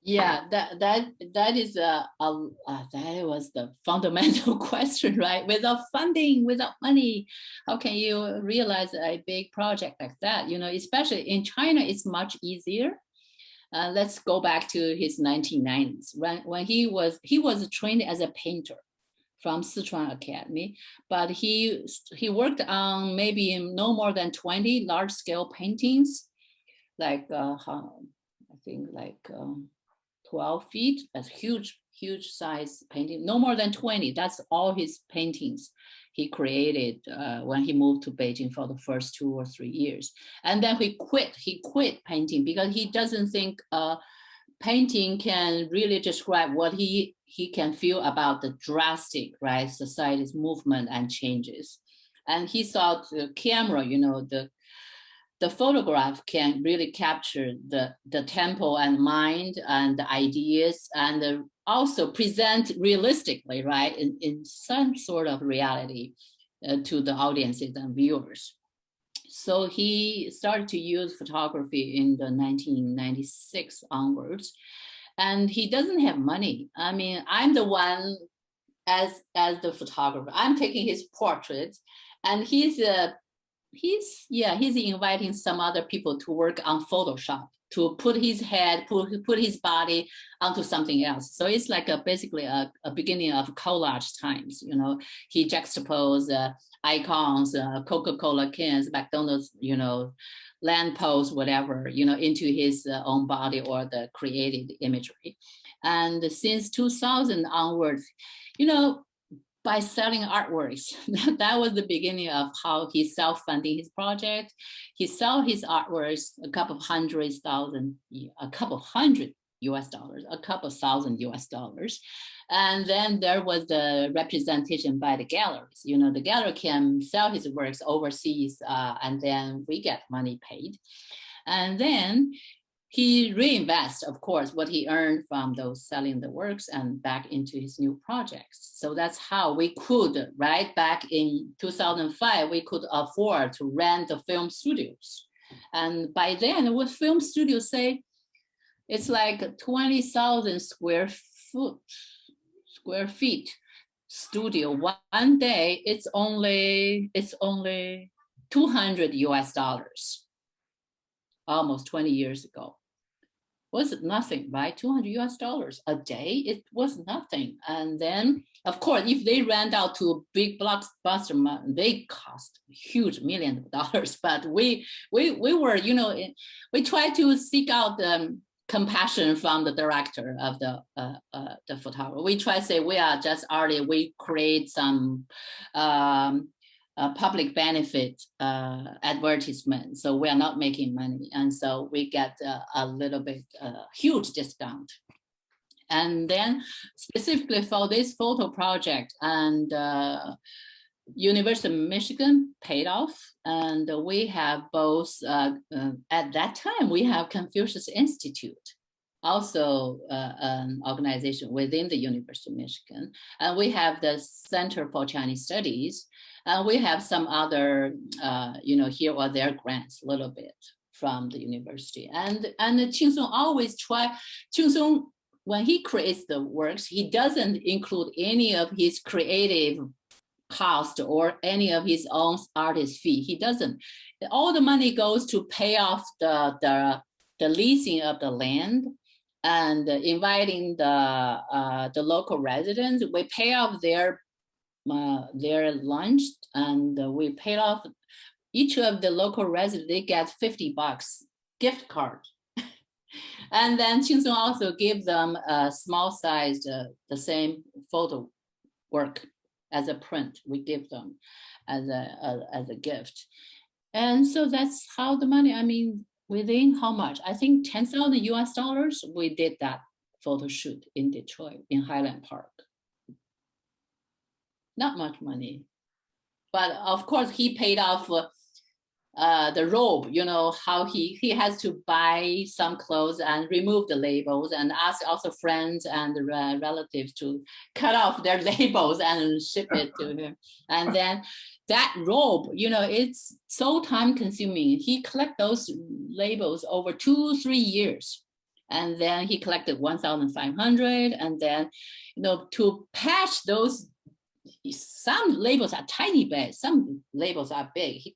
Yeah, that is that was the fundamental question, right? Without funding, without money, how can you realize a big project like that? You know, especially in China, it's much easier. Let's go back to his 1990s when he was trained as a painter from Sichuan Academy, but he worked on maybe no more than 20 large-scale paintings, like I think like 12 feet, that's huge size painting, no more than 20. That's all his paintings he created when he moved to Beijing for the first 2 or 3 years. And then he quit painting because he doesn't think painting can really describe what he can feel about the drastic, right, society's movement and changes. And he thought the camera, you know, the photograph can really capture the tempo and mind and the ideas, and also present realistically, right, in some sort of reality to the audiences and viewers. So he started to use photography in the 1996 onwards, and he doesn't have money. I mean, I'm the one as the photographer. I'm taking his portraits, and he's inviting some other people to work on Photoshop to put his head, put his body onto something else. So it's like basically a beginning of collage times. You know, he juxtaposed icons, Coca-Cola cans, McDonald's, you know, lampposts, whatever, you know, into his own body or the created imagery. And since 2000 onwards, you know, by selling artworks. That was the beginning of how he's self-funding his project. He sold his artworks a couple hundred US dollars, a couple thousand US dollars. And then there was the representation by the galleries. You know, the gallery can sell his works overseas, and then we get money paid. And then he reinvests, of course, what he earned from those selling the works and back into his new projects. So that's how we could, right, back in 2005, we could afford to rent the film studios. And by then, what film studios say, it's like 20,000 square feet studio. One day, it's only 200 US dollars. Almost 20 years ago. Was it nothing, right? 200 US dollars a day, it was nothing. And then, of course, if they rent out to big blockbuster, they cost huge millions of dollars. But we were, you know, we tried to seek out the compassion from the director of the photographer. We try to say we are just artists. We create some public benefit advertisement, so we are not making money, and so we get a little bit huge discount. And then specifically for this photo project, and University of Michigan paid off, and we have both at that time we have Confucius Institute, also an organization within the University of Michigan, and we have the Center for Chinese Studies. We have some other, you know, here or there grants a little bit from the university. And Qingsong always Qingsong, when he creates the works, he doesn't include any of his creative cost or any of his own artist fee. He doesn't. All the money goes to pay off the leasing of the land and inviting the local residents. We pay off their lunch, and we paid off each of the local residents. They get $50 gift card. And then Qingsong also give them a small sized, the same photo work as a print. We give them as a gift. And so that's how the money, I mean, within how much? I think 10,000 US dollars, we did that photo shoot in Detroit, in Highland Park. Not much money, but of course he paid off the robe, you know, how he has to buy some clothes and remove the labels and ask also friends and relatives to cut off their labels and ship it to him. And then that robe, you know, it's so time consuming. He collect those labels over 2-3 years. And then he collected 1,500. And then, you know, to patch those, some labels are tiny bit, some labels are big. He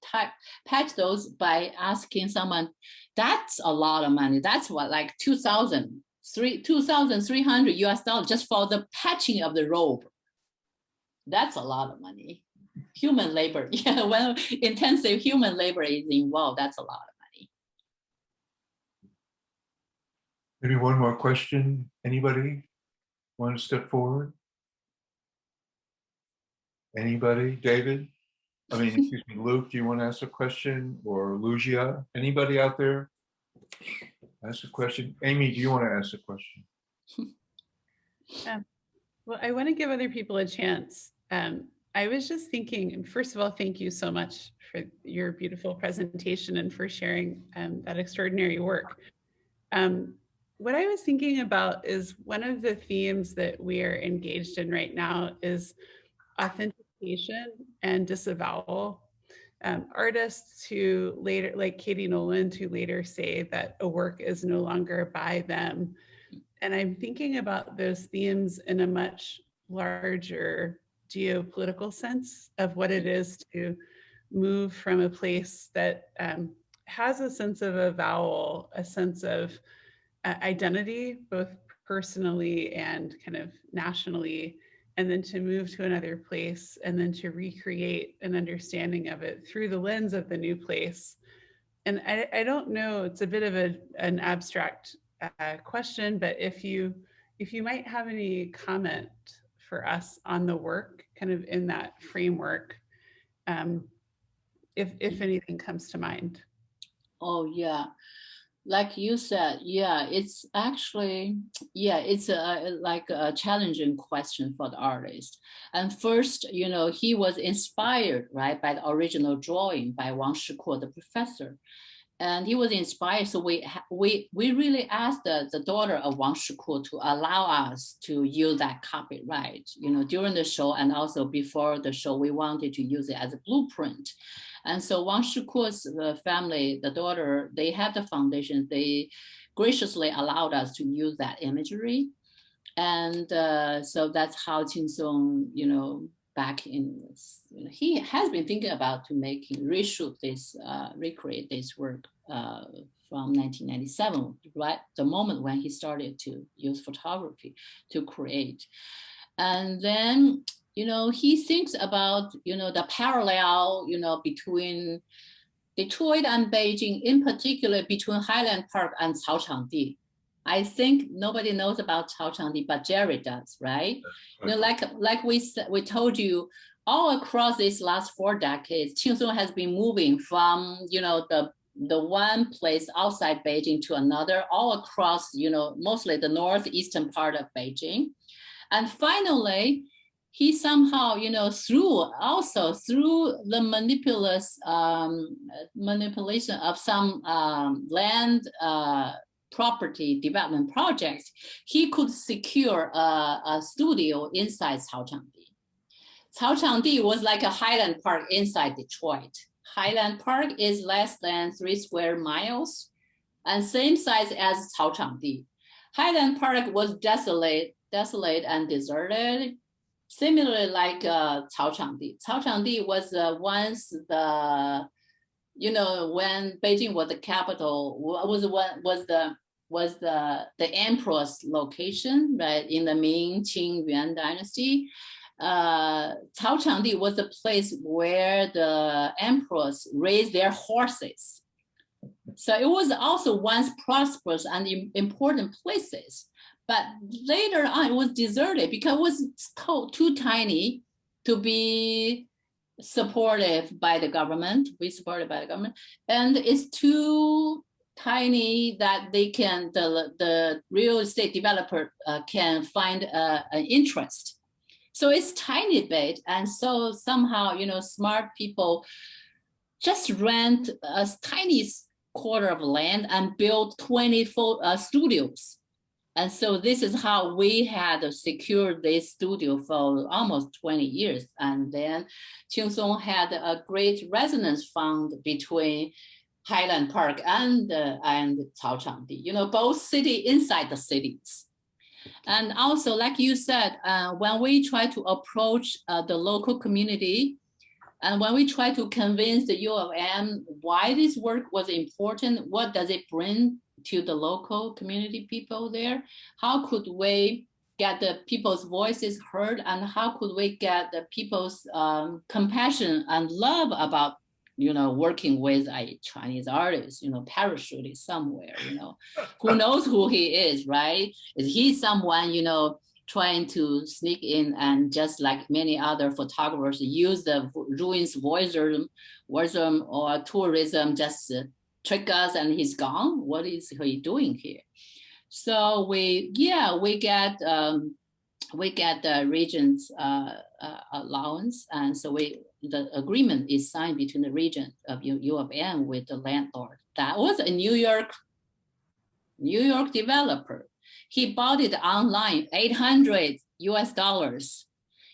patched those by asking someone, that's a lot of money. That's what, like 2,300 US dollars just for the patching of the robe. That's a lot of money. Human labor, yeah, when intensive human labor is involved, that's a lot of money. Maybe one more question. Anybody want to step forward? Anybody? David? I mean, excuse me, Luke, do you want to ask a question? Or Lucia? Anybody out there? Ask a question. Amy, do you want to ask a question? Well, I want to give other people a chance. I was just thinking, first of all, thank you so much for your beautiful presentation and for sharing that extraordinary work. What I was thinking about is one of the themes that we are engaged in right now is authentication and disavowal. Artists who later, like Katie Nolan, who later say that a work is no longer by them. And I'm thinking about those themes in a much larger geopolitical sense of what it is to move from a place that has a sense of avowal, a sense of identity, both personally and kind of nationally, and then to move to another place and then to recreate an understanding of it through the lens of the new place. And I don't know, it's a bit of an abstract question, but if you might have any comment for us on the work kind of in that framework, if anything comes to mind. Oh yeah, like you said, yeah, it's actually, yeah, it's like a challenging question for the artist. And first, you know, he was inspired, right, by the original drawing by Wang Shikuo, the professor. And he was inspired, so we really asked the daughter of Wang Shikuo to allow us to use that copyright, you know, during the show and also before the show, we wanted to use it as a blueprint. And so Wang Shikuo's family, the daughter, they have the foundation. They graciously allowed us to use that imagery. And so that's how Qingsong, you know, back in, you know, he has been thinking about to reshoot this, recreate this work from 1997, right? The moment when he started to use photography to create. And then, you know, he thinks about, you know, the parallel, you know, between Detroit and Beijing, in particular between Highland Park and Caochangdi. I think nobody knows about Caochangdi, but Jerry does, right? You know, like we told you, all across these last 4 decades, Qingsong has been moving from, you know, the one place outside Beijing to another, all across, you know, mostly the northeastern part of Beijing. And finally, he somehow, you know, through the manipulation of some land property development projects, he could secure a studio inside Caochangdi. Caochangdi was like a Highland Park inside Detroit. Highland Park is less than 3 square miles and same size as Caochangdi. Highland Park was desolate and deserted, similarly like Caochangdi. Caochangdi was once the, you know, when Beijing was the capital, was the emperor's location, right, in the Ming, Qing, Yuan dynasty. Caochangdi was the place where the emperors raised their horses. So it was also once prosperous and important places. But later on, it was deserted because it was too tiny to be supported by the government. And it's too tiny that they can, the real estate developer can find an interest. So it's tiny bit, and so somehow, you know, smart people just rent a tiny quarter of land and build 20 studios. And so this is how we had secured this studio for almost 20 years. And then Qingsong had a great resonance fund between Highland Park and Caochangdi, you know, both city inside the cities. And also, like you said, when we try to approach the local community, and when we try to convince the U of M why this work was important, what does it bring to the local community people there? How could we get the people's voices heard, and how could we get the people's compassion and love about, you know, working with a Chinese artist, you know, parachuting somewhere, you know, who knows who he is, right? Is he someone, you know, trying to sneak in and just like many other photographers use the ruins voyeurism or tourism, just trick us and he's gone? What is he doing here? So we get the region's allowance, and so the agreement is signed between the region of U of M with the landlord. That was a New York developer. He bought it online, $800 US.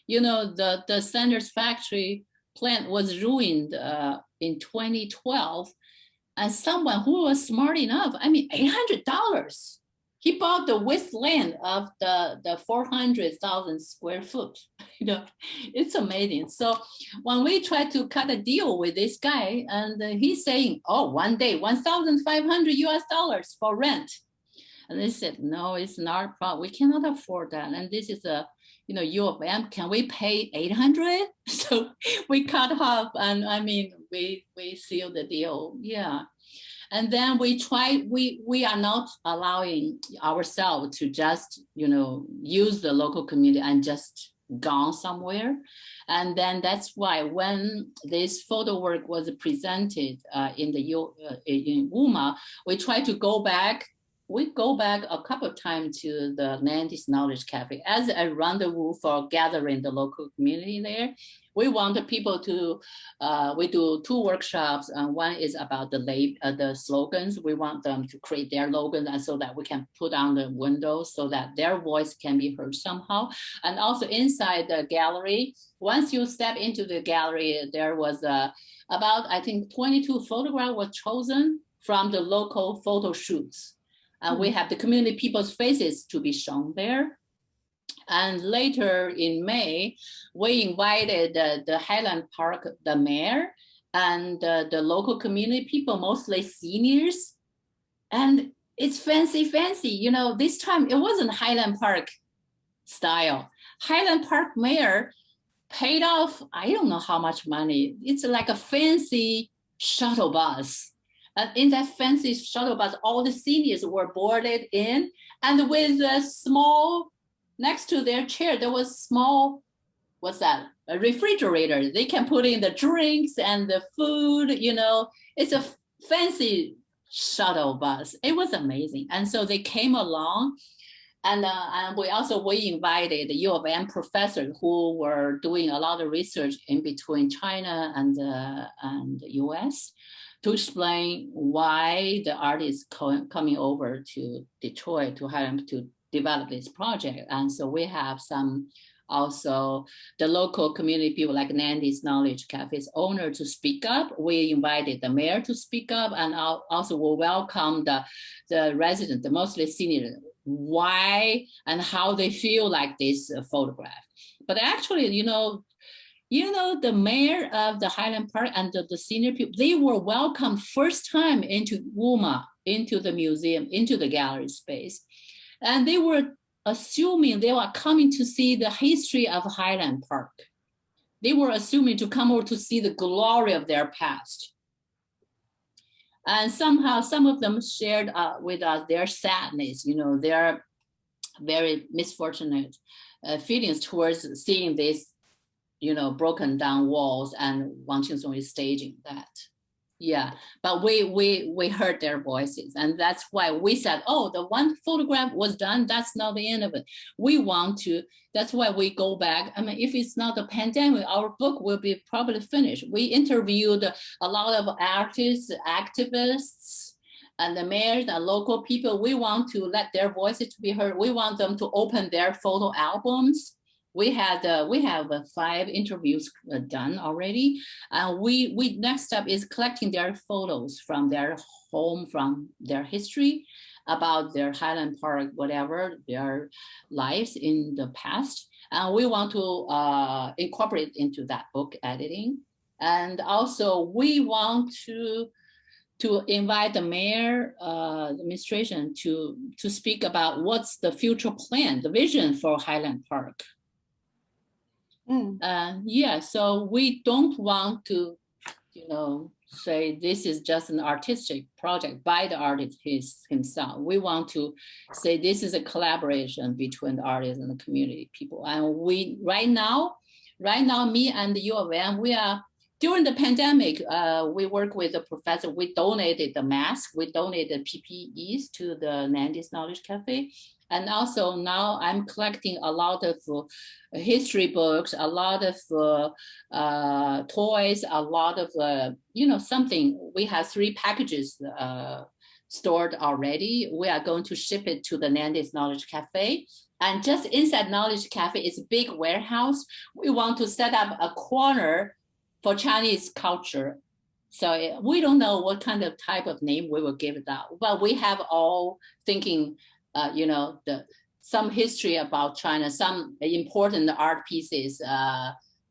You know, the Sanders factory plant was ruined in 2012, and someone who was smart enough, I mean, $800. He bought the wasteland of the 400,000 square foot. You know, it's amazing. So when we try to cut a deal with this guy, and he's saying, oh, one day, $1,500 US for rent. And they said, no, it's not a problem. We cannot afford that. And this is a, you know, U of M, can we pay 800? So we cut off, and I mean, we sealed the deal, yeah. And then we are not allowing ourselves to just, you know, use the local community and just gone somewhere. And then that's why when this photo work was presented in WUMA, we try to go back. We go back a couple of times to the Nandy's Knowledge Cafe as a rendezvous for gathering the local community there. We want the people to, we do 2 workshops, and one is about the slogans. We want them to create their slogans, and so that we can put on the windows so that their voice can be heard somehow. And also inside the gallery, once you step into the gallery, there was about, I think, 22 photographs were chosen from the local photo shoots. We have the community people's faces to be shown there. And later in May, we invited the Highland Park, the mayor, and the local community people, mostly seniors. And it's fancy. You know, this time it wasn't Highland Park style. Highland Park mayor paid off, I don't know how much money. It's like a fancy shuttle bus. And in that fancy shuttle bus, all the seniors were boarded in, and with a small, next to their chair, there was small, what's that? A refrigerator. They can put in the drinks and the food, you know. It's a fancy shuttle bus. It was amazing. And so they came along, and we invited the U of M professors who were doing a lot of research in between China and the US. To explain why the artists coming over to Detroit to Highland to develop this project. And so we have some also the local community people like Nandy's Knowledge Cafe's owner to speak up. We invited the mayor to speak up, and also we welcome the resident, the mostly senior, why and how they feel like this photograph. But actually, you know, the mayor of the Highland Park and the senior people, they were welcomed first time into WUMA, into the museum, into the gallery space. And they were assuming they were coming to see the history of Highland Park. They were assuming to come over to see the glory of their past. And somehow some of them shared with us their sadness, you know, their very misfortunate feelings towards seeing this, you know, broken down walls, and Wang Qingsong is staging that. Yeah, but we heard their voices, and that's why we said, oh, the one photograph was done, that's not the end of it. We want to, that's why we go back. I mean, if it's not the pandemic, our book will be probably finished. We interviewed a lot of artists, activists, and the mayors and local people. We want to let their voices to be heard. We want them to open their photo albums. We have 5 interviews done already. We next step is collecting their photos from their home, from their history, about their Highland Park, whatever, their lives in the past. We want to incorporate into that book editing. And also we want to invite the mayor, administration to speak about what's the future plan, the vision for Highland Park. Yeah, so we don't want to, say this is just an artistic project by the artist himself. We want to say this is a collaboration between the artists and the community people. And we right now, me and the U of M, we are, during the pandemic, we work with the professor. We donated the masks, we donated PPEs to the Nandy's Knowledge Cafe. And also now I'm collecting a lot of history books, a lot of toys, a lot of, something. We have 3 packages stored already. We are going to ship it to the Nandy's Knowledge Cafe. And just inside Knowledge Cafe is a big warehouse. We want to set up a corner for Chinese culture. So we don't know what kind of type of name we will give it out, but we have all thinking, some history about China, some important art pieces,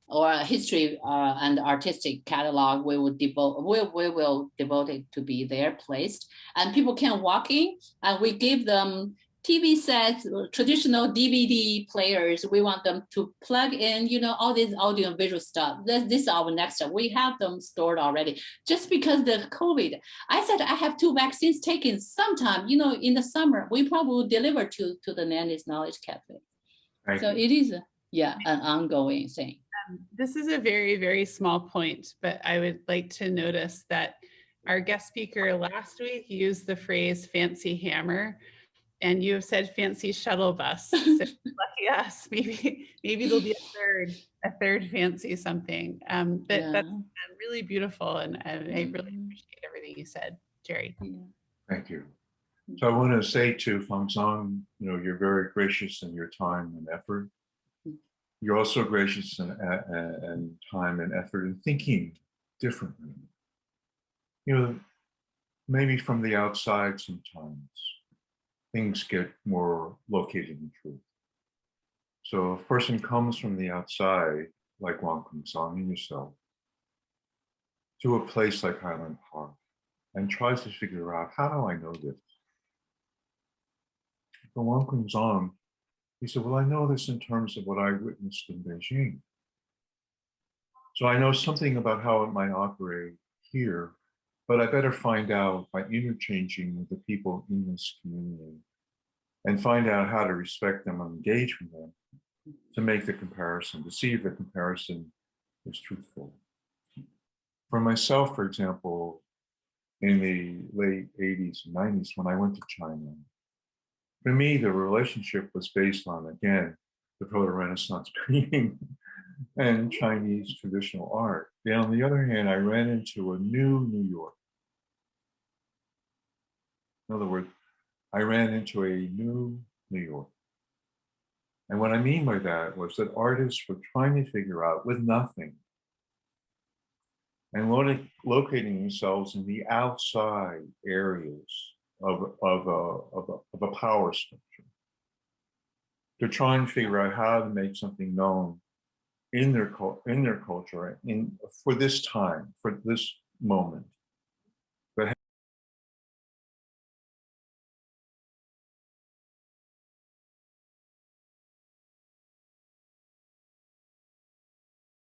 or history and artistic catalog. We will devote it to be there placed, and people can walk in, and we give them TV sets, traditional DVD players. We want them to plug in, all this audio and visual stuff. This is our next step. We have them stored already. Just because the COVID, I said I have 2 vaccines taken sometime, in the summer, we probably will deliver to the Nandy's Knowledge Cafe. So it is, an ongoing thing. This is a very, very small point, but I would like to notice that our guest speaker last week used the phrase fancy hammer, and you have said fancy shuttle bus. So lucky us, maybe there'll be a third fancy something. That's really beautiful, and I really appreciate everything you said, Jerry. Thank you. So I want to say to Fang Zhang, you're very gracious in your time and effort. You're also gracious in time and effort in thinking differently. Maybe from the outside sometimes things get more located in truth. So if a person comes from the outside, like Wang Qingsong and yourself, to a place like Highland Park and tries to figure out, how do I know this? For Wang Qingsong, he said, well, I know this in terms of what I witnessed in Beijing. So I know something about how it might operate here, but I better find out by interchanging with the people in this community and find out how to respect them and engage with them to make the comparison, to see if the comparison is truthful. For myself, for example, in the late 80s and 90s, when I went to China, for me, the relationship was based on, again, the Proto-Renaissance painting and Chinese traditional art. And on the other hand, I ran into a new New York. In other words, I ran into a new New York. And what I mean by that was that artists were trying to figure out, with nothing, and locating themselves in the outside areas of a power structure, to try and figure out how to make something known in their culture, for this time, for this moment.